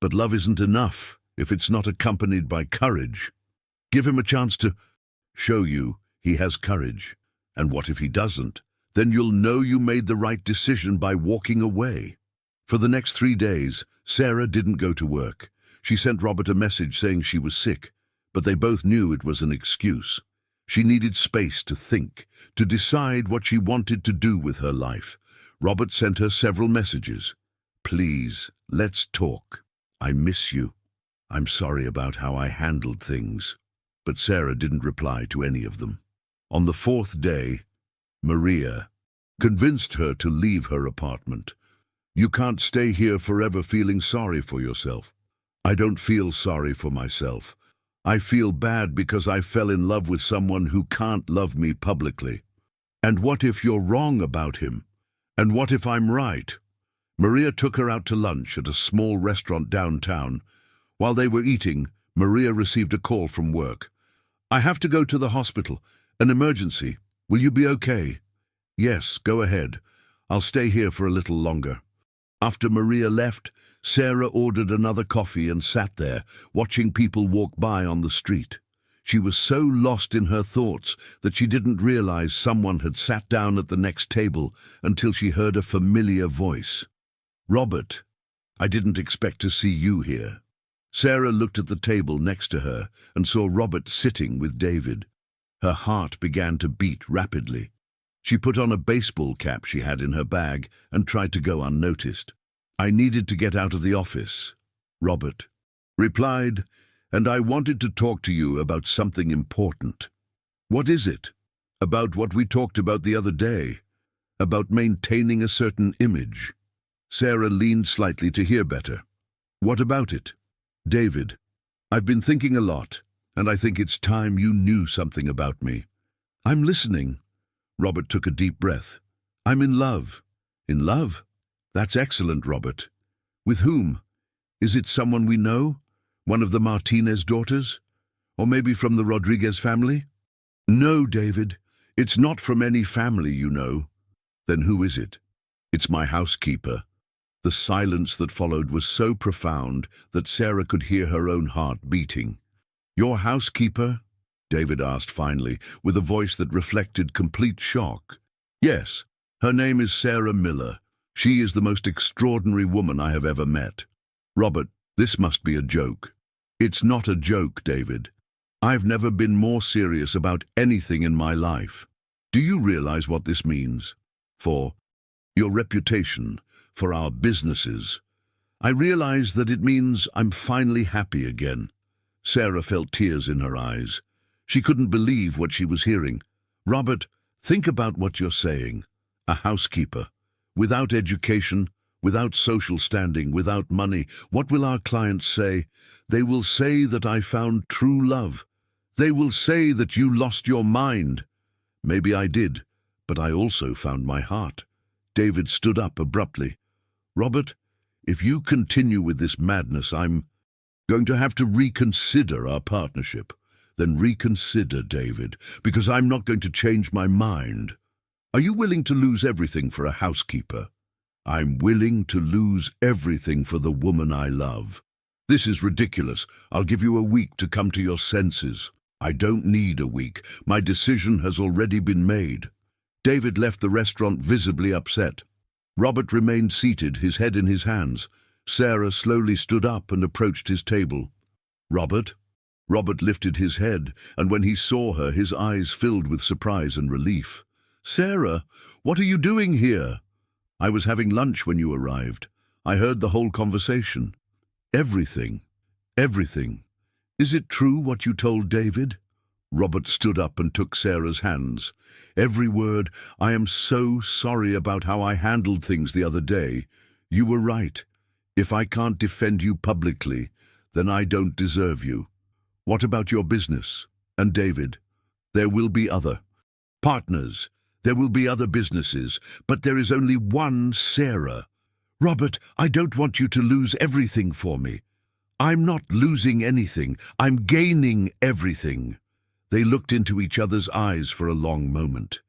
but love isn't enough if it's not accompanied by courage. Give him a chance to show you he has courage. And what if he doesn't? Then you'll know you made the right decision by walking away. For the next 3 days, Sarah didn't go to work. She sent Robert a message saying she was sick, but they both knew it was an excuse. She needed space to think, to decide what she wanted to do with her life. Robert sent her several messages. Please, let's talk. I miss you. I'm sorry about how I handled things. But Sarah didn't reply to any of them. On the 4th day, Maria convinced her to leave her apartment. You can't stay here forever feeling sorry for yourself. I don't feel sorry for myself. I feel bad because I fell in love with someone who can't love me publicly. And what if you're wrong about him? And what if I'm right? Maria took her out to lunch at a small restaurant downtown. While they were eating, Maria received a call from work. I have to go to the hospital. An emergency. Will you be okay? Yes, go ahead. I'll stay here for a little longer. After Maria left, Sarah ordered another coffee and sat there, watching people walk by on the street. She was so lost in her thoughts that she didn't realize someone had sat down at the next table until she heard a familiar voice. "Robert, I didn't expect to see you here." Sarah looked at the table next to her and saw Robert sitting with David. Her heart began to beat rapidly. She put on a baseball cap she had in her bag and tried to go unnoticed. "I needed to get out of the office," Robert replied, "and I wanted to talk to you about something important." "What is it?" "About what we talked about the other day, about maintaining a certain image." Sarah leaned slightly to hear better. "What about it?" "David, I've been thinking a lot, and I think it's time you knew something about me." "I'm listening." Robert took a deep breath. "I'm in love." "In love? That's excellent, Robert. With whom? Is it someone we know? One of the Martinez daughters? Or maybe from the Rodriguez family?" "No, David. It's not from any family you know." "Then who is it?" "It's my housekeeper." The silence that followed was so profound that Sarah could hear her own heart beating. "Your housekeeper?" David asked finally, with a voice that reflected complete shock. "Yes, her name is Sarah Miller. She is the most extraordinary woman I have ever met." "Robert, this must be a joke." "It's not a joke, David. I've never been more serious about anything in my life. Do you realize what this means? For your reputation, for our businesses. I realize that it means I'm finally happy again." Sarah felt tears in her eyes. She couldn't believe what she was hearing. "Robert, think about what you're saying. A housekeeper. Without education, without social standing, without money. What will our clients say? They will say that I found true love. They will say that you lost your mind." "Maybe I did, but I also found my heart." David stood up abruptly. "Robert, if you continue with this madness, I'm going to have to reconsider our partnership." "Then reconsider, David, because I'm not going to change my mind." "Are you willing to lose everything for a housekeeper?" "I'm willing to lose everything for the woman I love." "This is ridiculous. I'll give you a week to come to your senses." "I don't need a week. My decision has already been made." David left the restaurant visibly upset. Robert remained seated, his head in his hands. Sarah slowly stood up and approached his table. "Robert?" Robert lifted his head, and when he saw her, his eyes filled with surprise and relief. "Sarah, what are you doing here?" "I was having lunch when you arrived. I heard the whole conversation." "Everything. Everything. Is it true what you told David?" Robert stood up and took Sarah's hands. "Every word. I am so sorry about how I handled things the other day. You were right. If I can't defend you publicly, then I don't deserve you. What about your business? And David? There will be other partners. There will be other businesses, but there is only one Sarah." "Robert, I don't want you to lose everything for me." "I'm not losing anything. I'm gaining everything." They looked into each other's eyes for a long moment.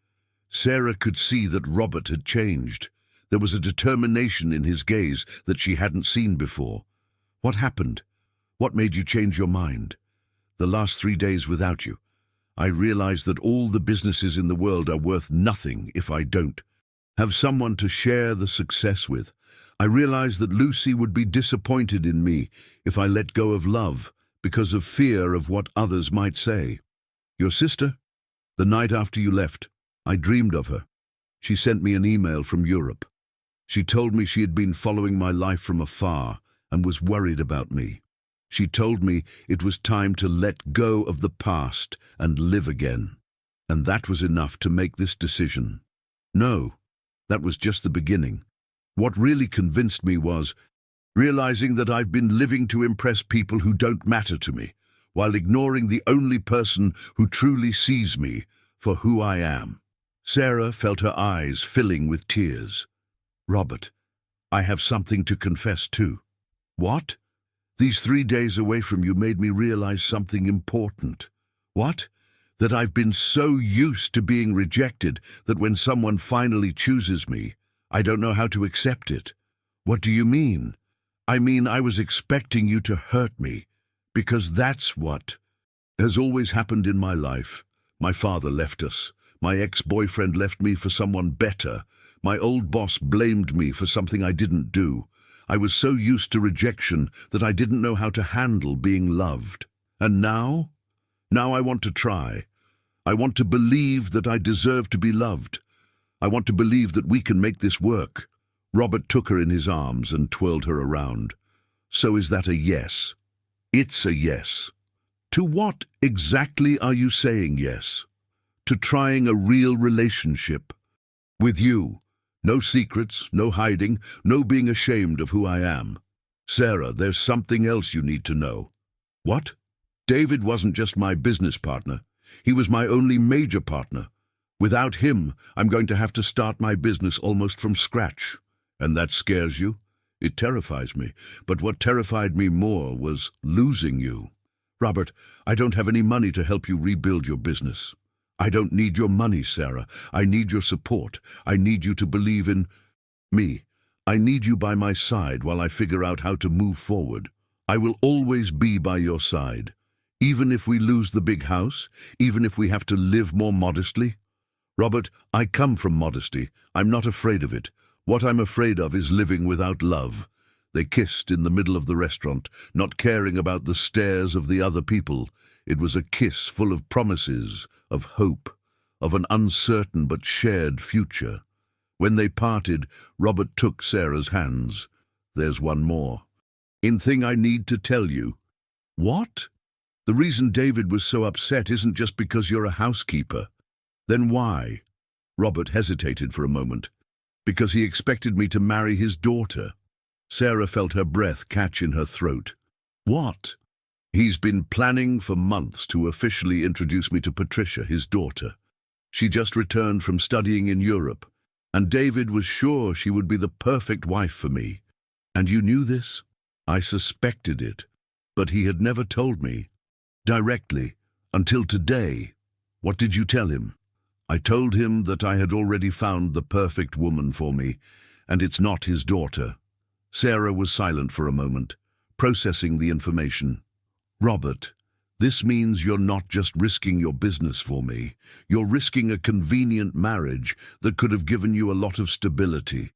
Sarah could see that Robert had changed. There was a determination in his gaze that she hadn't seen before. "What happened? What made you change your mind?" "The last 3 days without you. I realized that all the businesses in the world are worth nothing if I don't have someone to share the success with. I realized that Lucy would be disappointed in me if I let go of love because of fear of what others might say. Your sister? The night after you left, I dreamed of her. She sent me an email from Europe. She told me she had been following my life from afar and was worried about me. She told me it was time to let go of the past and live again. And that was enough to make this decision. No, that was just the beginning. What really convinced me was realizing that I've been living to impress people who don't matter to me, while ignoring the only person who truly sees me for who I am." Sarah felt her eyes filling with tears. "Robert, I have something to confess too." "What?" "These 3 days away from you made me realize something important." "What?" "That I've been so used to being rejected that when someone finally chooses me, I don't know how to accept it." "What do you mean?" "I mean I was expecting you to hurt me, because that's what has always happened in my life. My father left us. My ex-boyfriend left me for someone better. My old boss blamed me for something I didn't do. I was so used to rejection that I didn't know how to handle being loved. And now? Now I want to try. I want to believe that I deserve to be loved. I want to believe that we can make this work. Robert took her in his arms and twirled her around. So is that a yes? It's a yes. To what exactly are you saying yes? To trying a real relationship. With you. No secrets, no hiding, no being ashamed of who I am. Sarah, there's something else you need to know. What? David wasn't just my business partner. He was my only major partner. Without him, I'm going to have to start my business almost from scratch. And that scares you? It terrifies me. But what terrified me more was losing you. Robert, I don't have any money to help you rebuild your business. I don't need your money, Sarah. I need your support. I need you to believe in me. I need you by my side while I figure out how to move forward. I will always be by your side. Even if we lose the big house, even if we have to live more modestly. Robert, I come from modesty. I'm not afraid of it. What I'm afraid of is living without love. They kissed in the middle of the restaurant, not caring about the stares of the other people. It was a kiss full of promises, of hope, of an uncertain but shared future. When they parted, Robert took Sarah's hands. There's one more. Thing I need to tell you. What? The reason David was so upset isn't just because you're a housekeeper. Then why? Robert hesitated for a moment. Because he expected me to marry his daughter. Sarah felt her breath catch in her throat. What? He's been planning for months to officially introduce me to Patricia, his daughter. She just returned from studying in Europe, and David was sure she would be the perfect wife for me. And you knew this? I suspected it, but he had never told me. Directly, until today. What did you tell him? I told him that I had already found the perfect woman for me, and it's not his daughter. Sarah was silent for a moment, processing the information. Robert, this means you're not just risking your business for me. You're risking a convenient marriage that could have given you a lot of stability.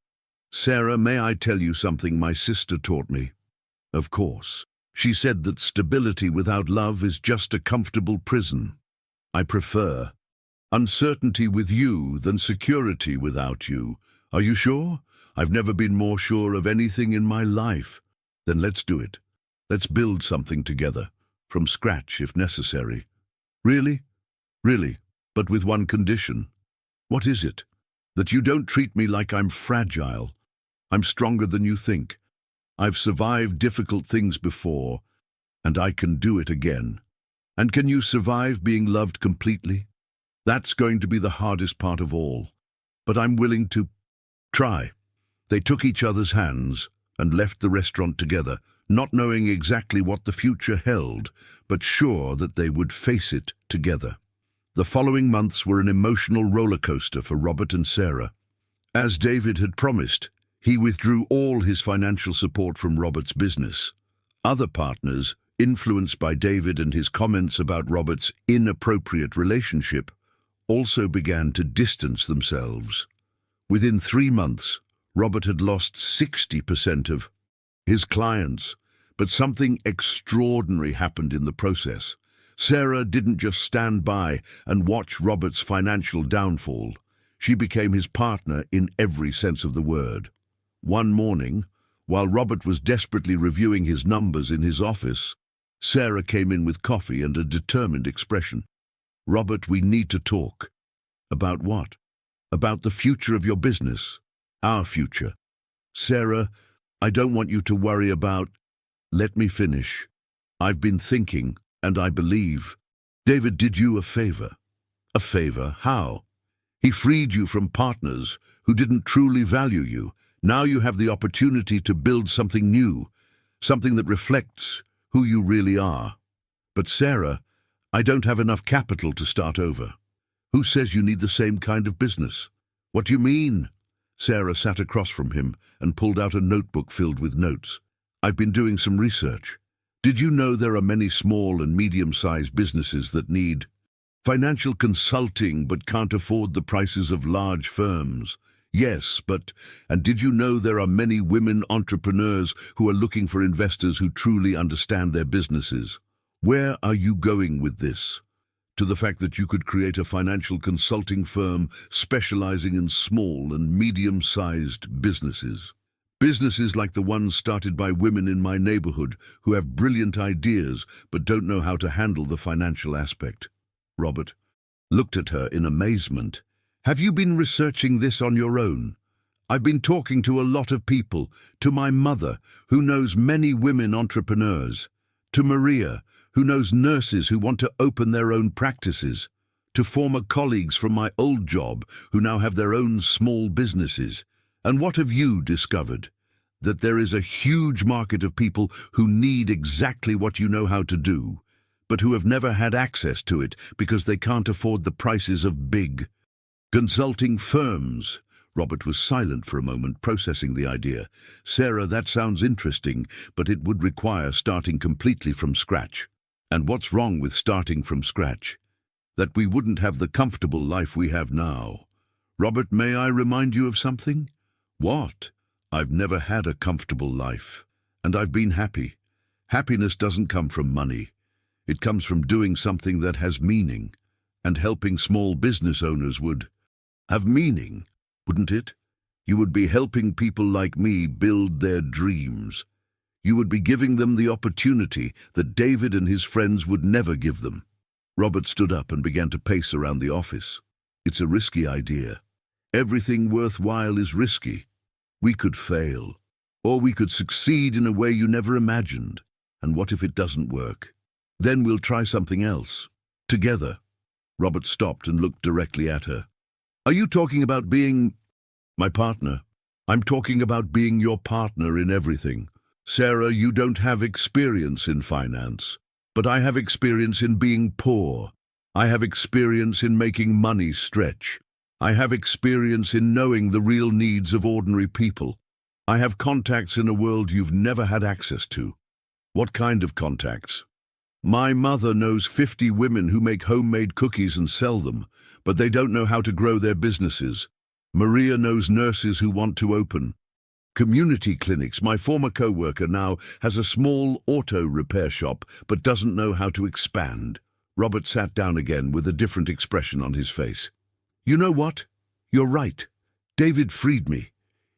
Sarah, may I tell you something my sister taught me? Of course. She said that stability without love is just a comfortable prison. I prefer uncertainty with you than security without you. Are you sure? I've never been more sure of anything in my life. Then let's do it. Let's build something together, from scratch if necessary. Really? Really, but with one condition. What is it? That you don't treat me like I'm fragile. I'm stronger than you think. I've survived difficult things before, and I can do it again. And can you survive being loved completely? That's going to be the hardest part of all. But I'm willing to try. They took each other's hands and left the restaurant together, not knowing exactly what the future held, but sure that they would face it together. The following months were an emotional roller coaster for Robert and Sarah. As David had promised, he withdrew all his financial support from Robert's business. Other partners, influenced by David and his comments about Robert's inappropriate relationship, also began to distance themselves. Within 3 months, Robert had lost 60% of his clients, but something extraordinary happened in the process. Sarah didn't just stand by and watch Robert's financial downfall. She became his partner in every sense of the word. One morning, while Robert was desperately reviewing his numbers in his office, Sarah came in with coffee and a determined expression. Robert, we need to talk. About what? About the future of your business. Our future. Sarah, I don't want you to worry about... Let me finish. I've been thinking, and I believe. David did you a favor. A favor? How? He freed you from partners who didn't truly value you. Now you have the opportunity to build something new, something that reflects who you really are. But Sarah, I don't have enough capital to start over. Who says you need the same kind of business? What do you mean? Sarah sat across from him and pulled out a notebook filled with notes. I've been doing some research. Did you know there are many small and medium-sized businesses that need financial consulting but can't afford the prices of large firms? Yes, and did you know there are many women entrepreneurs who are looking for investors who truly understand their businesses? Where are you going with this? To the fact that you could create a financial consulting firm specializing in small and medium-sized businesses. Businesses like the ones started by women in my neighborhood who have brilliant ideas but don't know how to handle the financial aspect. Robert looked at her in amazement. Have you been researching this on your own? I've been talking to a lot of people, to my mother, who knows many women entrepreneurs, to Maria, who knows nurses who want to open their own practices, to former colleagues from my old job who now have their own small businesses. And what have you discovered? That there is a huge market of people who need exactly what you know how to do, but who have never had access to it because they can't afford the prices of big consulting firms. Robert was silent for a moment, processing the idea. Sarah, that sounds interesting, but it would require starting completely from scratch. And what's wrong with starting from scratch? That we wouldn't have the comfortable life we have now. Robert, may I remind you of something? What? I've never had a comfortable life, and I've been happy. Happiness doesn't come from money. It comes from doing something that has meaning, and helping small business owners would have meaning, wouldn't it? You would be helping people like me build their dreams. You would be giving them the opportunity that David and his friends would never give them. Robert stood up and began to pace around the office. It's a risky idea. Everything worthwhile is risky. We could fail, or we could succeed in a way you never imagined. And what if it doesn't work? Then we'll try something else. Together. Robert stopped and looked directly at her. Are you talking about being my partner? I'm talking about being your partner in everything. Sarah, you don't have experience in finance, but I have experience in being poor. I have experience in making money stretch. I have experience in knowing the real needs of ordinary people. I have contacts in a world you've never had access to. What kind of contacts? My mother knows 50 women who make homemade cookies and sell them, but they don't know how to grow their businesses. Maria knows nurses who want to open community clinics. My former co-worker now has a small auto repair shop, but doesn't know how to expand. Robert sat down again with a different expression on his face. You know what? You're right. David freed me.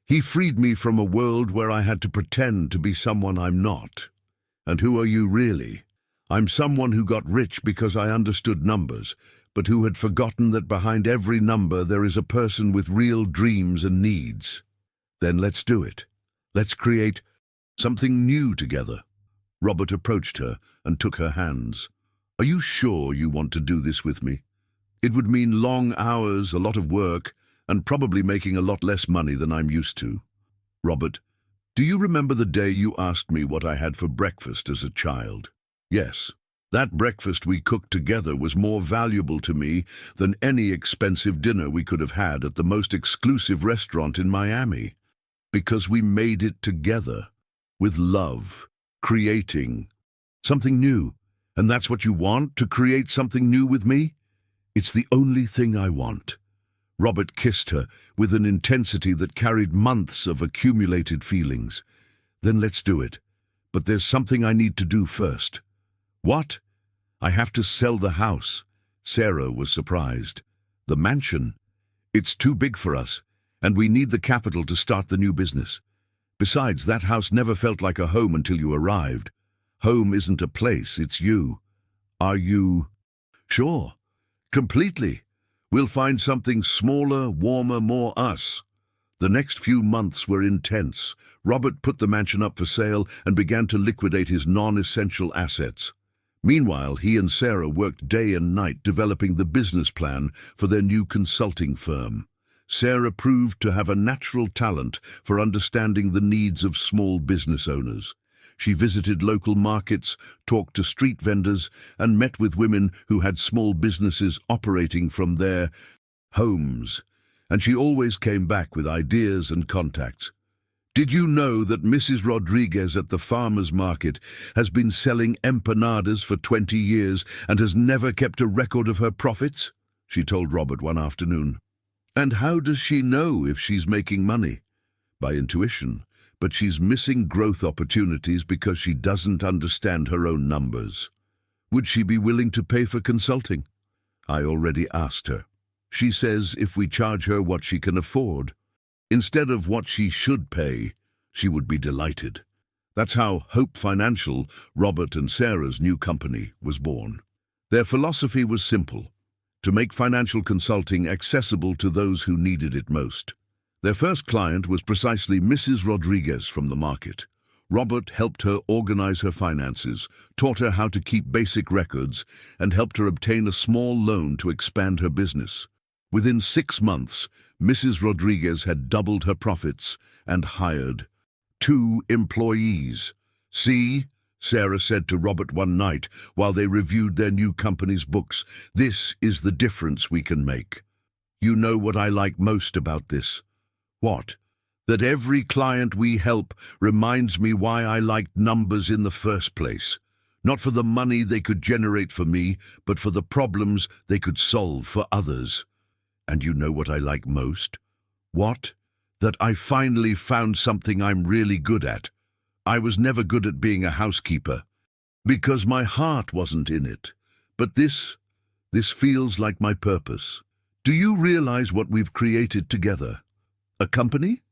He freed me from a world where I had to pretend to be someone I'm not. And who are you really? I'm someone who got rich because I understood numbers, but who had forgotten that behind every number there is a person with real dreams and needs. Then let's do it. Let's create something new together. Robert approached her and took her hands. Are you sure you want to do this with me? It would mean long hours, a lot of work, and probably making a lot less money than I'm used to. Robert, do you remember the day you asked me what I had for breakfast as a child? Yes. That breakfast we cooked together was more valuable to me than any expensive dinner we could have had at the most exclusive restaurant in Miami. Because we made it together, with love, creating something new. And that's what you want, to create something new with me? It's the only thing I want. Robert kissed her with an intensity that carried months of accumulated feelings. Then let's do it. But there's something I need to do first. What? I have to sell the house. Sarah was surprised. The mansion? It's too big for us, and we need the capital to start the new business. Besides, that house never felt like a home until you arrived. Home isn't a place, it's you. Are you? Sure. Completely. We'll find something smaller, warmer, more us. The next few months were intense. Robert put the mansion up for sale and began to liquidate his non-essential assets. Meanwhile, he and Sarah worked day and night developing the business plan for their new consulting firm. Sarah proved to have a natural talent for understanding the needs of small business owners. She visited local markets, talked to street vendors, and met with women who had small businesses operating from their homes. And she always came back with ideas and contacts. Did you know that Mrs. Rodriguez at the farmer's market has been selling empanadas for 20 years and has never kept a record of her profits? She told Robert one afternoon. And how does she know if she's making money? By intuition, but she's missing growth opportunities because she doesn't understand her own numbers. Would she be willing to pay for consulting? I already asked her. She says if we charge her what she can afford, instead of what she should pay, she would be delighted. That's how Hope Financial, Robert and Sarah's new company, was born. Their philosophy was simple: to make financial consulting accessible to those who needed it most. Their first client was precisely Mrs. Rodriguez from the market. Robert helped her organize her finances, taught her how to keep basic records, and helped her obtain a small loan to expand her business. Within 6 months, Mrs. Rodriguez had doubled her profits and hired 2 employees. See, Sarah said to Robert one night while they reviewed their new company's books, this is the difference we can make. You know what I like most about this? What? That every client we help reminds me why I liked numbers in the first place. Not for the money they could generate for me, but for the problems they could solve for others. And you know what I like most? What? That I finally found something I'm really good at. I was never good at being a housekeeper, because my heart wasn't in it. But this feels like my purpose. Do you realize what we've created together? A company?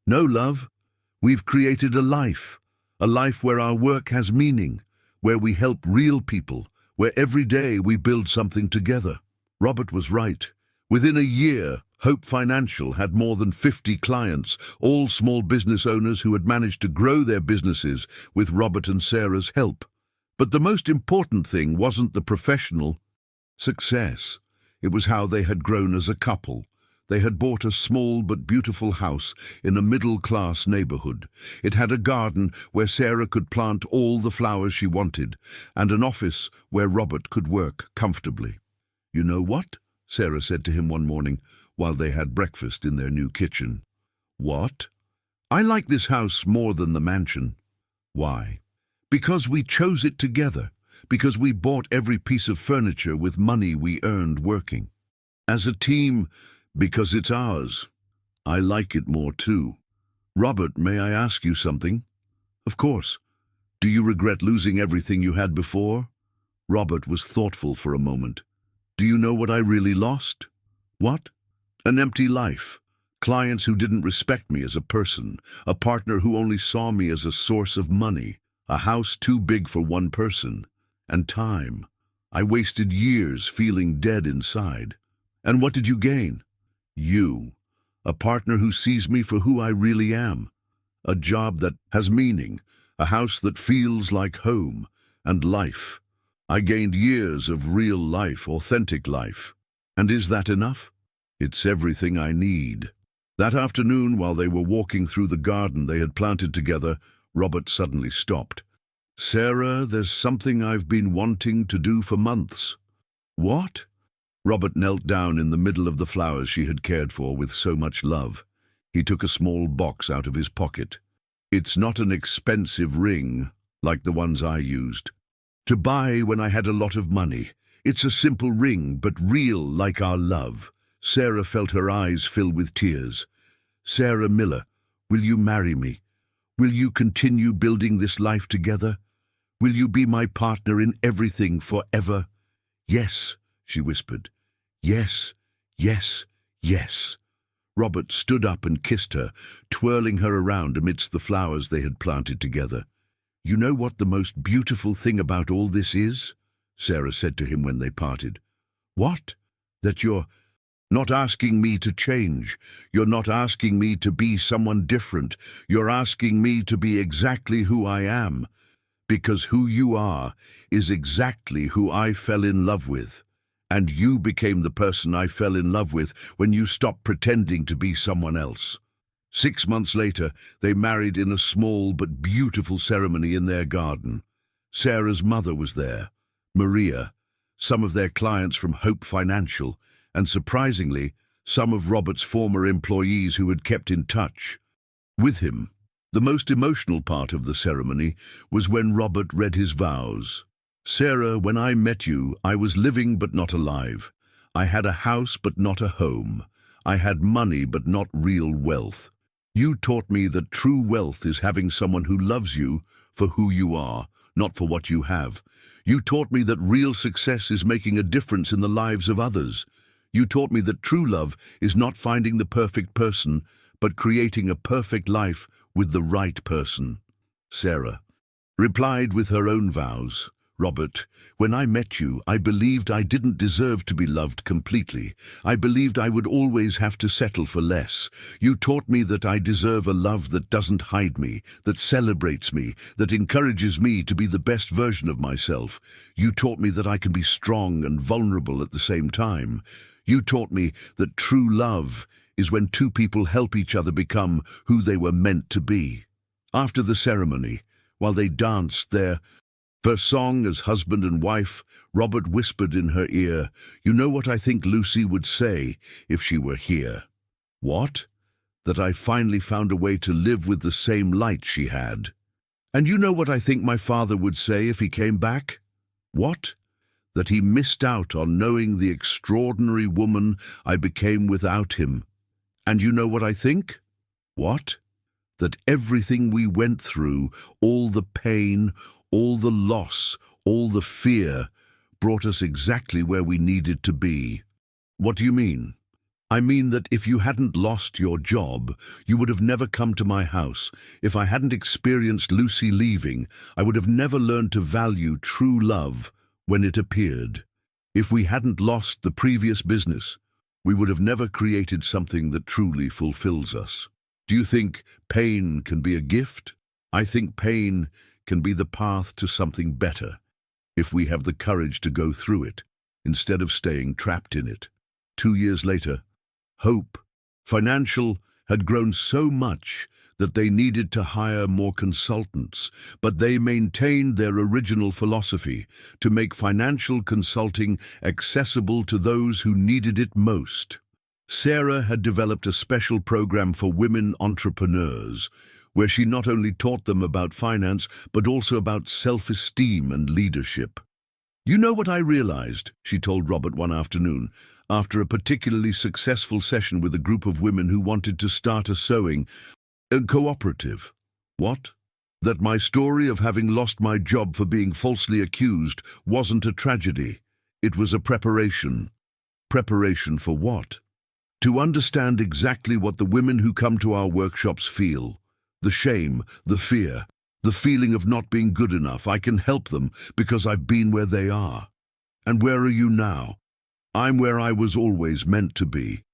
No, love. We've created a life where our work has meaning, where we help real people, where every day we build something together. Robert was right. Within a year, Hope Financial had more than 50 clients, all small business owners who had managed to grow their businesses with Robert and Sarah's help. But the most important thing wasn't the professional success. It was how they had grown as a couple. They had bought a small but beautiful house in a middle-class neighborhood. It had a garden where Sarah could plant all the flowers she wanted, and an office where Robert could work comfortably. You know what? Sarah said to him one morning while they had breakfast in their new kitchen. What? I like this house more than the mansion. Why? Because we chose it together. Because we bought every piece of furniture with money we earned working. As a team, because it's ours. I like it more too. Robert, may I ask you something? Of course. Do you regret losing everything you had before? Robert was thoughtful for a moment. Do you know what I really lost? What? An empty life. Clients who didn't respect me as a person. A partner who only saw me as a source of money. A house too big for one person. And time. I wasted years feeling dead inside. And what did you gain? You. A partner who sees me for who I really am. A job that has meaning. A house that feels like home. And life. I gained years of real life, authentic life. And is that enough? It's everything I need. That afternoon, while they were walking through the garden they had planted together, Robert suddenly stopped. Sarah, there's something I've been wanting to do for months. What? Robert knelt down in the middle of the flowers she had cared for with so much love. He took a small box out of his pocket. It's not an expensive ring, like the ones I used. To buy when I had a lot of money. It's a simple ring, but real like our love. Sarah felt her eyes fill with tears. Sarah Miller, will you marry me? Will you continue building this life together? Will you be my partner in everything forever? Yes, she whispered. Yes, yes, yes. Robert stood up and kissed her, twirling her around amidst the flowers they had planted together. You know what the most beautiful thing about all this is? Sarah said to him when they parted. What? That you're not asking me to change. You're not asking me to be someone different. You're asking me to be exactly who I am. Because who you are is exactly who I fell in love with. And you became the person I fell in love with when you stopped pretending to be someone else. 6 months later, they married in a small but beautiful ceremony in their garden. Sarah's mother was there, Maria, some of their clients from Hope Financial, and surprisingly, some of Robert's former employees who had kept in touch with him. The most emotional part of the ceremony was when Robert read his vows. Sarah, when I met you, I was living but not alive. I had a house but not a home. I had money but not real wealth. You taught me that true wealth is having someone who loves you for who you are, not for what you have. You taught me that real success is making a difference in the lives of others. You taught me that true love is not finding the perfect person, but creating a perfect life with the right person. Sarah replied with her own vows. Robert, when I met you, I believed I didn't deserve to be loved completely. I believed I would always have to settle for less. You taught me that I deserve a love that doesn't hide me, that celebrates me, that encourages me to be the best version of myself. You taught me that I can be strong and vulnerable at the same time. You taught me that true love is when two people help each other become who they were meant to be. After the ceremony, while they danced their first song as husband and wife, Robert whispered in her ear, "You know what I think Lucy would say if she were here?" "What?" "That I finally found a way to live with the same light she had." "And you know what I think my father would say if he came back?" "What?" "That he missed out on knowing the extraordinary woman I became without him." "And you know what I think?" "What?" "That everything we went through, all the pain, all the loss, all the fear, brought us exactly where we needed to be." "What do you mean?" "I mean that if you hadn't lost your job, you would have never come to my house. If I hadn't experienced Lucy leaving, I would have never learned to value true love when it appeared. If we hadn't lost the previous business, we would have never created something that truly fulfills us." "Do you think pain can be a gift?" "I think pain can be the path to something better, if we have the courage to go through it, instead of staying trapped in it." 2 years later, Hope Financial had grown so much that they needed to hire more consultants, but they maintained their original philosophy to make financial consulting accessible to those who needed it most. Sarah had developed a special program for women entrepreneurs, where she not only taught them about finance, but also about self-esteem and leadership. "You know what I realized," she told Robert one afternoon, after a particularly successful session with a group of women who wanted to start a sewing cooperative. "What?" "That my story of having lost my job for being falsely accused wasn't a tragedy. It was a preparation." "Preparation for what?" "To understand exactly what the women who come to our workshops feel. The shame, the fear, the feeling of not being good enough. I can help them because I've been where they are." "And where are you now?" "I'm where I was always meant to be.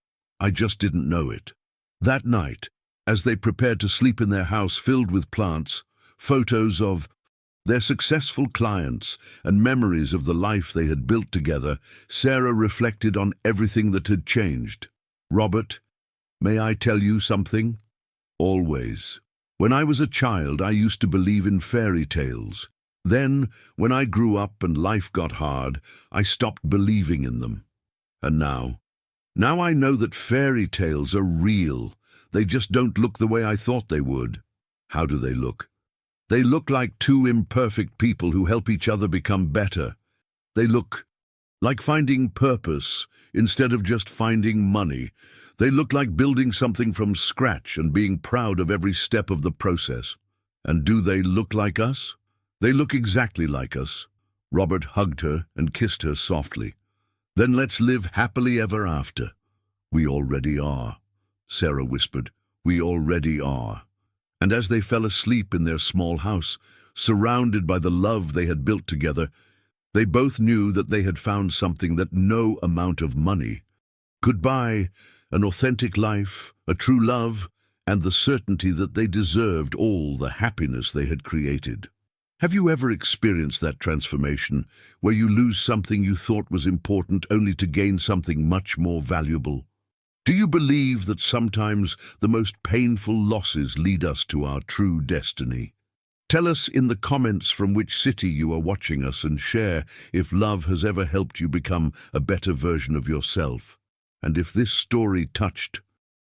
I just didn't know it." That night, as they prepared to sleep in their house filled with plants, photos of their successful clients, and memories of the life they had built together, Sarah reflected on everything that had changed. "Robert, may I tell you something?" "Always. When I was a child, I used to believe in fairy tales. Then, when I grew up and life got hard, I stopped believing in them. And now I know that fairy tales are real. They just don't look the way I thought they would." "How do they look?" "They look like two imperfect people who help each other become better. They look like finding purpose instead of just finding money. They look like building something from scratch and being proud of every step of the process." "And do they look like us?" "They look exactly like us." Robert hugged her and kissed her softly. "Then let's live happily ever after." "We already are," Sarah whispered. "We already are." And as they fell asleep in their small house, surrounded by the love they had built together, they both knew that they had found something that no amount of money could buy: an authentic life, a true love, and the certainty that they deserved all the happiness they had created. Have you ever experienced that transformation, where you lose something you thought was important only to gain something much more valuable? Do you believe that sometimes the most painful losses lead us to our true destiny? Tell us in the comments from which city you are watching us, and share if love has ever helped you become a better version of yourself. And if this story touched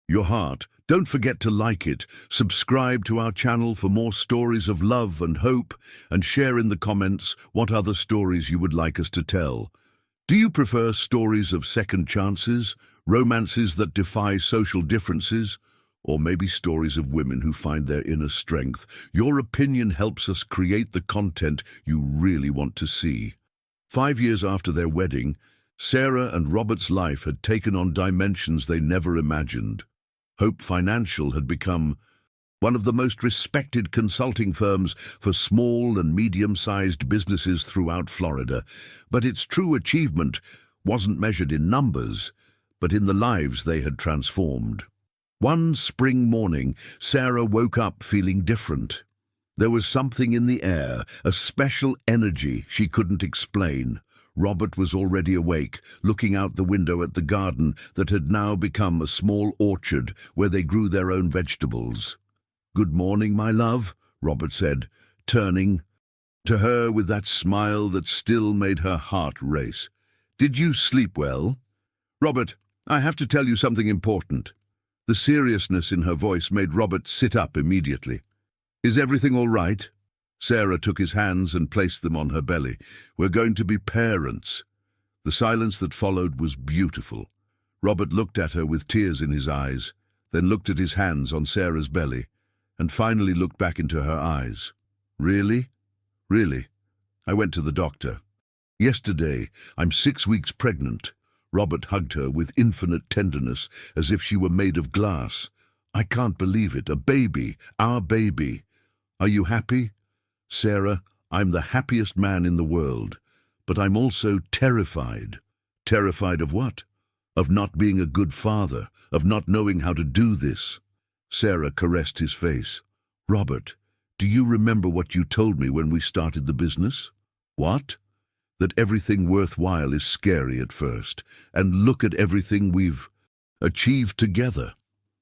your heart, Don't forget to like it, subscribe to our channel for more stories of love and hope, and share in the comments what other stories you would like us to tell. Do you prefer stories of second chances, romances that defy social differences, or maybe stories of women who find their inner strength? Your opinion helps us create the content you really want to see. 5 years after their wedding, Sarah and Robert's life had taken on dimensions they never imagined. Hope Financial had become one of the most respected consulting firms for small and medium-sized businesses throughout Florida, but its true achievement wasn't measured in numbers, but in the lives they had transformed. One spring morning, Sarah woke up feeling different. There was something in the air, a special energy she couldn't explain. Robert was already awake, looking out the window at the garden that had now become a small orchard where they grew their own vegetables. "Good morning, my love," Robert said, turning to her with that smile that still made her heart race. "Did you sleep well?" "Robert, I have to tell you something important." The seriousness in her voice made Robert sit up immediately. "Is everything all right?" Sarah took his hands and placed them on her belly. "We're going to be parents." The silence that followed was beautiful. Robert looked at her with tears in his eyes, then looked at his hands on Sarah's belly, and finally looked back into her eyes. "Really? Really? I went to the doctor. Yesterday, I'm 6 weeks pregnant." Robert hugged her with infinite tenderness, as if she were made of glass. "I can't believe it. A baby, our baby. Are you happy?" "Sarah, I'm the happiest man in the world, but I'm also terrified." "Terrified of what?" "Of not being a good father, of not knowing how to do this." Sarah caressed his face. "Robert, do you remember what you told me when we started the business?" "What?" "That everything worthwhile is scary at first, and look at everything we've achieved together."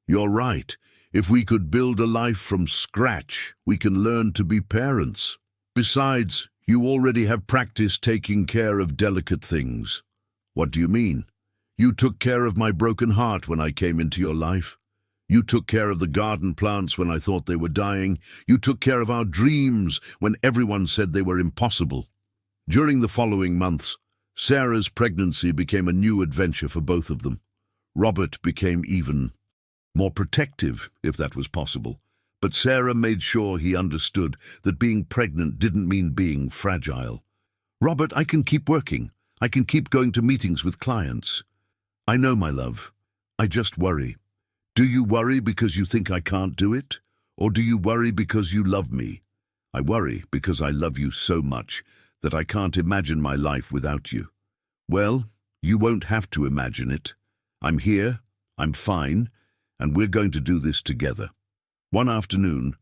"You're right. If we could build a life from scratch, we can learn to be parents. Besides, you already have practice taking care of delicate things." "What do you mean?" "You took care of my broken heart when I came into your life. You took care of the garden plants when I thought they were dying. You took care of our dreams when everyone said they were impossible." During the following months, Sarah's pregnancy became a new adventure for both of them. Robert became even more protective, if that was possible, but Sarah made sure he understood that being pregnant didn't mean being fragile. "Robert, I can keep working. I can keep going to meetings with clients." "I know, my love. I just worry." "Do you worry because you think I can't do it? Or do you worry because you love me?" "I worry because I love you so much that I can't imagine my life without you." "Well, you won't have to imagine it. I'm here, I'm fine, and we're going to do this together." One afternoon,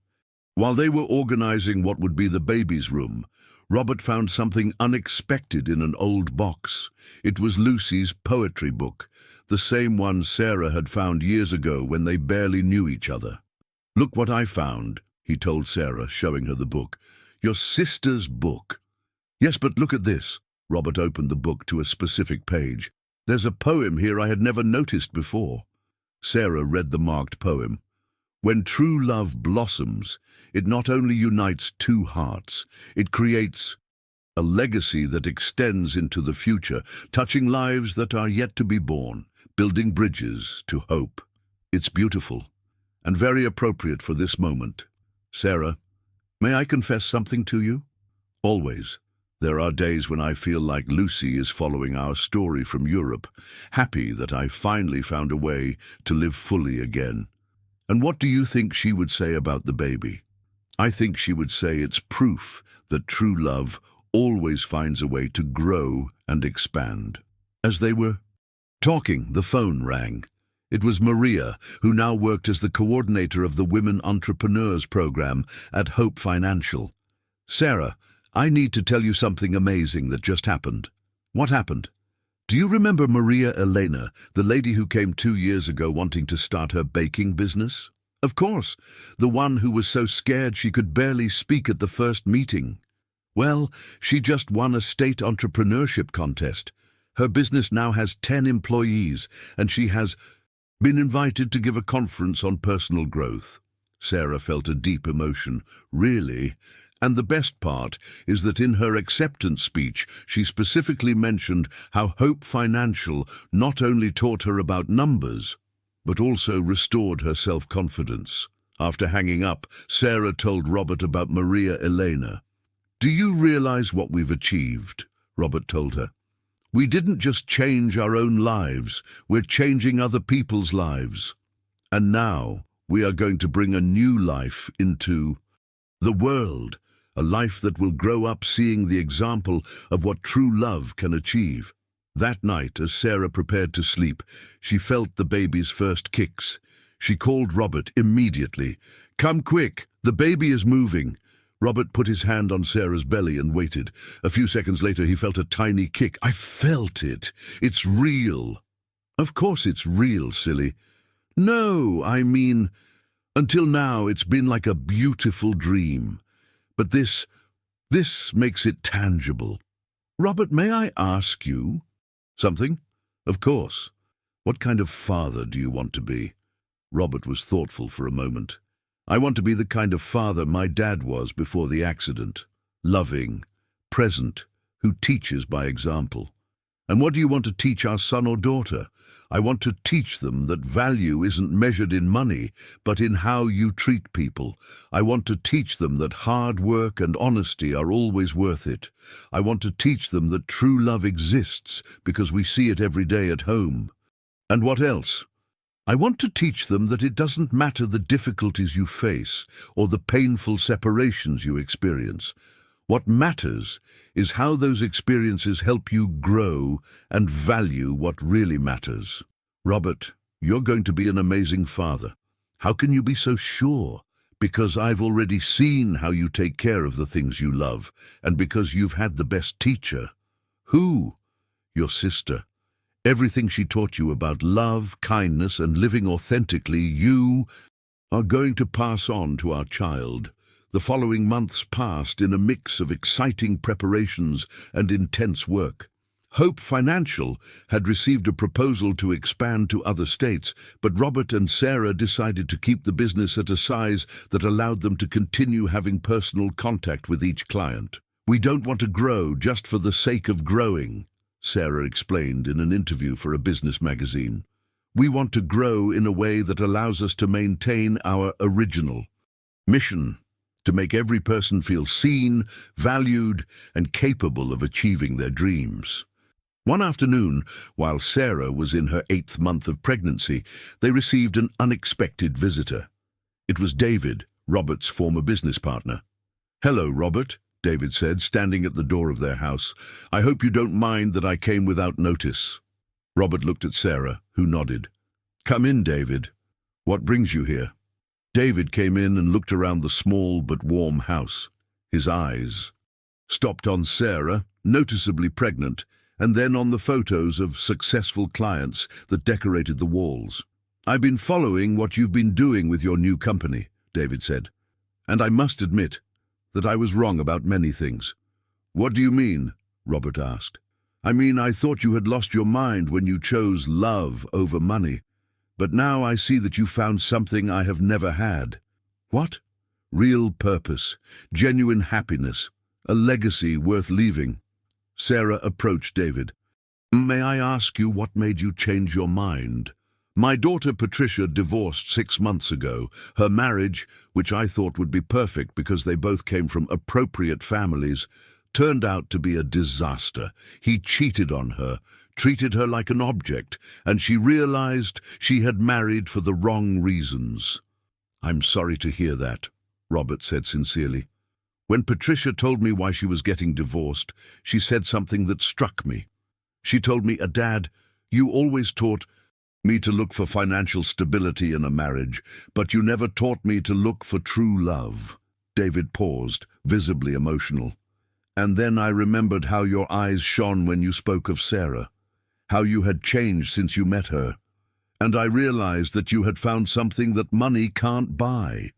while they were organizing what would be the baby's room, Robert found something unexpected in an old box. It was Lucy's poetry book, the same one Sarah had found years ago when they barely knew each other. "Look what I found," he told Sarah, showing her the book. "Your sister's book." "Yes, but look at this." Robert opened the book to a specific page. "There's a poem here I had never noticed before." Sarah read the marked poem. "When true love blossoms, it not only unites two hearts, it creates a legacy that extends into the future, touching lives that are yet to be born, building bridges to hope." It's beautiful, and very appropriate for this moment. "Sarah, may I confess something to you?" "Always. There are days when I feel like Lucy is following our story from Europe, happy that I finally found a way to live fully again." "And what do you think she would say about the baby?" "I think she would say it's proof that true love always finds a way to grow and expand." As they were talking, the phone rang. It was Maria, who now worked as the coordinator of the Women Entrepreneurs program at Hope Financial. "Sarah, I need to tell you something amazing that just happened." "What happened?" "Do you remember Maria Elena, the lady who came 2 years ago wanting to start her baking business?" "Of course, the one who was so scared she could barely speak at the first meeting. Well, she just won a state entrepreneurship contest. Her business now has 10 employees, and she has Been invited to give a conference on personal growth. Sarah felt a deep emotion. Really? And the best part is that in her acceptance speech, she specifically mentioned how Hope Financial not only taught her about numbers, but also restored her self-confidence. After hanging up, Sarah told Robert about Maria Elena. "Do you realize what we've achieved?" Robert told her. "We didn't just change our own lives, we're changing other people's lives. And now we are going to bring a new life into the world, a life that will grow up seeing the example of what true love can achieve." That night, as Sarah prepared to sleep, she felt the baby's first kicks. She called Robert immediately. "Come quick, the baby is moving." Robert put his hand on Sarah's belly and waited. A few seconds later, he felt a tiny kick. "I felt it. It's real." "Of course it's real, silly." "No, I mean, until now it's been like a beautiful dream. But this makes it tangible." "Robert, may I ask you something?" "Of course. What kind of father do you want to be?" Robert was thoughtful for a moment. "I want to be the kind of father my dad was before the accident. Loving, present, who teaches by example." "And what do you want to teach our son or daughter?" "I want to teach them that value isn't measured in money, but in how you treat people. I want to teach them that hard work and honesty are always worth it. I want to teach them that true love exists because we see it every day at home." "And what else?" "I want to teach them that it doesn't matter the difficulties you face or the painful separations you experience. What matters is how those experiences help you grow and value what really matters." "Robert, you're going to be an amazing father." "How can you be so sure?" "Because I've already seen how you take care of the things you love, and because you've had the best teacher." "Who?" "Your sister. Everything she taught you about love, kindness, and living authentically, you are going to pass on to our child." The following months passed in a mix of exciting preparations and intense work. Hope Financial had received a proposal to expand to other states, but Robert and Sarah decided to keep the business at a size that allowed them to continue having personal contact with each client. "We don't want to grow just for the sake of growing," Sarah explained in an interview for a business magazine. "We want to grow in a way that allows us to maintain our original mission, to make every person feel seen, valued, and capable of achieving their dreams." One afternoon, while Sarah was in her 8th month of pregnancy, they received an unexpected visitor. It was David, Robert's former business partner. "Hello, Robert," David said, standing at the door of their house. "I hope you don't mind that I came without notice." Robert looked at Sarah, who nodded. "Come in, David. What brings you here?" David came in and looked around the small but warm house. His eyes stopped on Sarah, noticeably pregnant, and then on the photos of successful clients that decorated the walls. "I've been following what you've been doing with your new company," David said, "and I must admit that I was wrong about many things." "What do you mean?" Robert asked. "I mean, I thought you had lost your mind when you chose love over money. But now I see that you found something I have never had." "What?" "Real purpose, genuine happiness, a legacy worth leaving." Sarah approached David. "May I ask you what made you change your mind?" "My daughter Patricia divorced 6 months ago. Her marriage, which I thought would be perfect because they both came from appropriate families, turned out to be a disaster. He cheated on her, treated her like an object, and she realized she had married for the wrong reasons." "I'm sorry to hear that," Robert said sincerely. "When Patricia told me why she was getting divorced, she said something that struck me. She told me, 'Dad, you always taught me to look for financial stability in a marriage, but you never taught me to look for true love.'" David paused, visibly emotional. "And then I remembered how your eyes shone when you spoke of Sarah, how you had changed since you met her. And I realized that you had found something that money can't buy."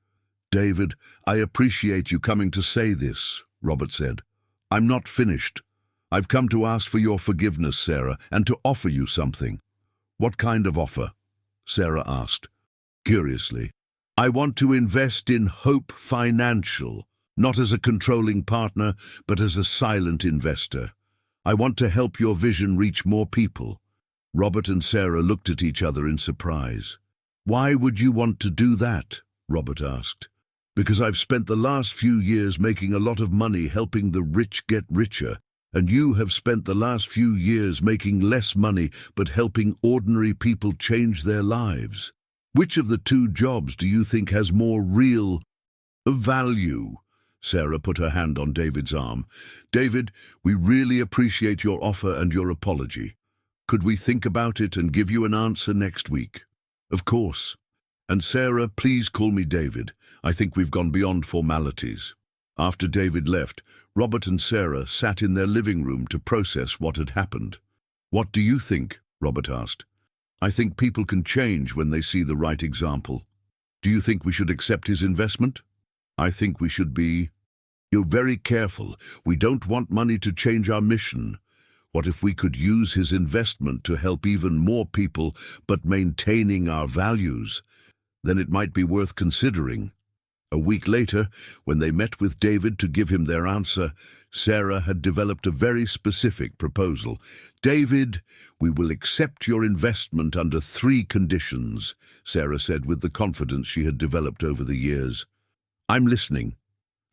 "David, I appreciate you coming to say this," Robert said. "I'm not finished. I've come to ask for your forgiveness, Sarah, and to offer you something." "What kind of offer?" Sarah asked, curiously. I want to invest in Hope Financial, not as a controlling partner, but as a silent investor. I want to help your vision reach more people. Robert and Sarah looked at each other in surprise. Why would you want to do that? Robert asked. Because I've spent the last few years making a lot of money helping the rich get richer, and you have spent the last few years making less money but helping ordinary people change their lives. Which of the two jobs do you think has more real value? Sarah put her hand on David's arm. David, we really appreciate your offer and your apology. Could we think about it and give you an answer next week? Of course. And Sarah, please call me David. I think we've gone beyond formalities. After David left, Robert and Sarah sat in their living room to process what had happened. What do you think? Robert asked. I think people can change when they see the right example. Do you think we should accept his investment? I think we should be. You're very careful. We don't want money to change our mission. What if we could use his investment to help even more people, but maintaining our values? Then it might be worth considering. A week later, when they met with David to give him their answer, Sarah had developed a very specific proposal. David, we will accept your investment under 3 conditions, Sarah said with the confidence she had developed over the years. I'm listening.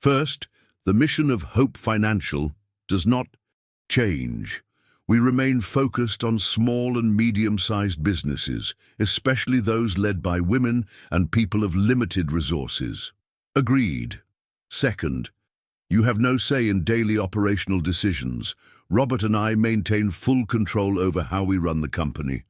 First, the mission of Hope Financial does not change. We remain focused on small and medium-sized businesses, especially those led by women and people of limited resources. Agreed. Second, you have no say in daily operational decisions. Robert and I maintain full control over how we run the company.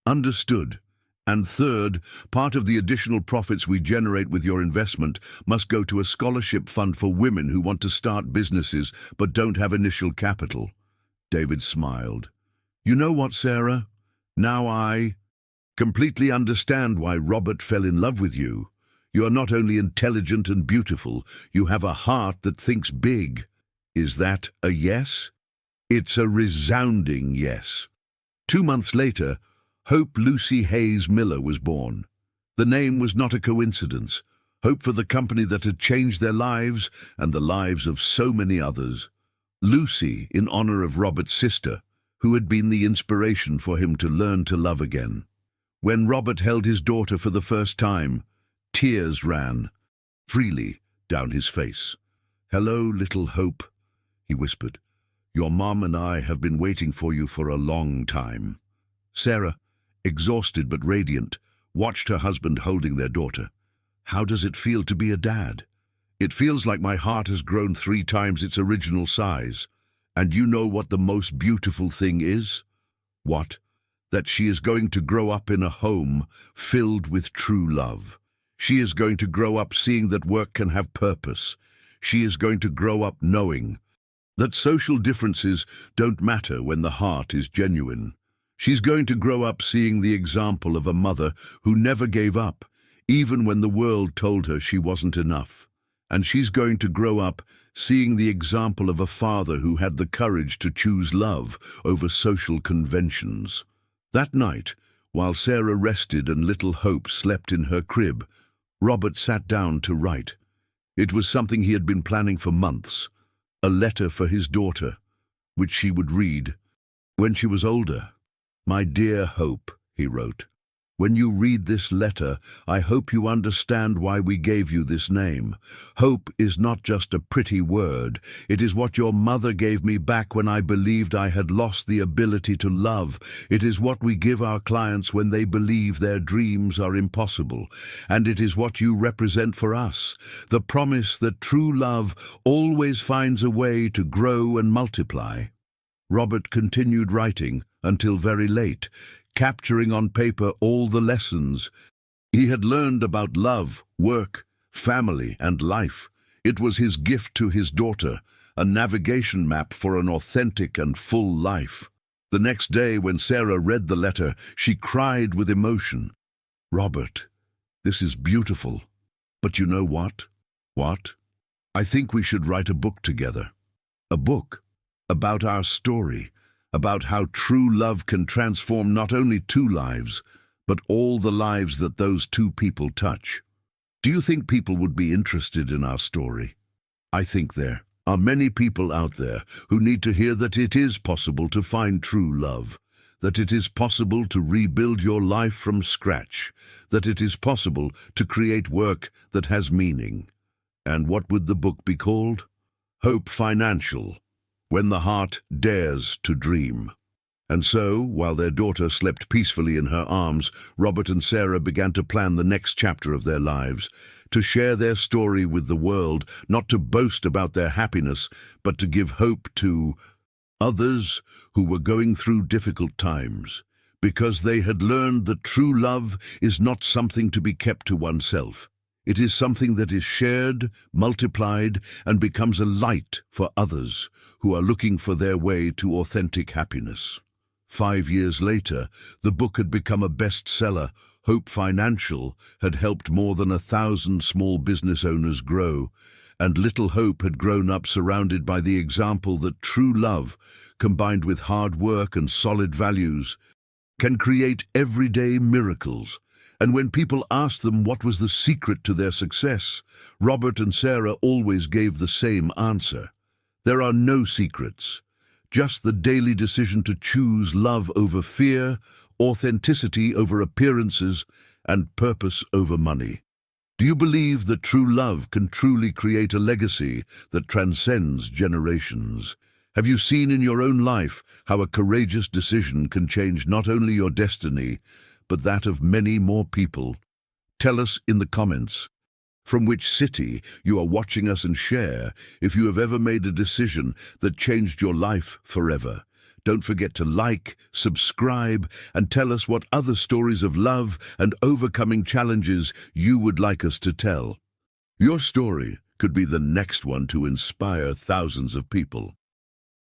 Understood. And third, part of the additional profits we generate with your investment must go to a scholarship fund for women who want to start businesses but don't have initial capital. David smiled. You know what, Sarah? Now I completely understand why Robert fell in love with you. You are not only intelligent and beautiful, you have a heart that thinks big. Is that a yes? It's a resounding yes. 2 months later, Hope Lucy Hayes Miller was born. The name was not a coincidence. Hope for the company that had changed their lives and the lives of so many others. Lucy, in honor of Robert's sister, who had been the inspiration for him to learn to love again. When Robert held his daughter for the first time, tears ran freely down his face. Hello, little Hope, he whispered. Your mom and I have been waiting for you for a long time. Sarah, exhausted but radiant, watched her husband holding their daughter. How does it feel to be a dad? It feels like my heart has grown 3 times its original size. And you know what the most beautiful thing is? What? That she is going to grow up in a home filled with true love. She is going to grow up seeing that work can have purpose. She is going to grow up knowing that social differences don't matter when the heart is genuine. She's going to grow up seeing the example of a mother who never gave up, even when the world told her she wasn't enough. And she's going to grow up seeing the example of a father who had the courage to choose love over social conventions. That night, while Sarah rested and little Hope slept in her crib, Robert sat down to write. It was something he had been planning for months, a letter for his daughter, which she would read when she was older. My dear Hope, he wrote, when you read this letter, I hope you understand why we gave you this name. Hope is not just a pretty word. It is what your mother gave me back when I believed I had lost the ability to love. It is what we give our clients when they believe their dreams are impossible. And it is what you represent for us, the promise that true love always finds a way to grow and multiply. Robert continued writing until very late, capturing on paper all the lessons he had learned about love, work, family, and life. It was his gift to his daughter, a navigation map for an authentic and full life. The next day, when Sarah read the letter, she cried with emotion. Robert, this is beautiful. But you know what? What? I think we should write a book together. A book about our story, about how true love can transform not only 2 lives, but all the lives that those two people touch. Do you think people would be interested in our story? I think there are many people out there who need to hear that it is possible to find true love, that it is possible to rebuild your life from scratch, that it is possible to create work that has meaning. And what would the book be called? Hope Financial, When the Heart Dares to Dream. And so, while their daughter slept peacefully in her arms, Robert and Sarah began to plan the next chapter of their lives, to share their story with the world, not to boast about their happiness, but to give hope to others who were going through difficult times, because they had learned that true love is not something to be kept to oneself. It is something that is shared, multiplied, and becomes a light for others who are looking for their way to authentic happiness. 5 years later, the book had become a bestseller. Hope Financial had helped more than 1,000 small business owners grow, and little Hope had grown up surrounded by the example that true love, combined with hard work and solid values, can create everyday miracles. And when people asked them what was the secret to their success, Robert and Sarah always gave the same answer. There are no secrets. Just the daily decision to choose love over fear, authenticity over appearances, and purpose over money. Do you believe that true love can truly create a legacy that transcends generations? Have you seen in your own life how a courageous decision can change not only your destiny, but that of many more people? Tell us in the comments from which city you are watching us, and share if you have ever made a decision that changed your life forever. Don't forget to like, subscribe, and tell us what other stories of love and overcoming challenges you would like us to tell. Your story could be the next one to inspire thousands of people.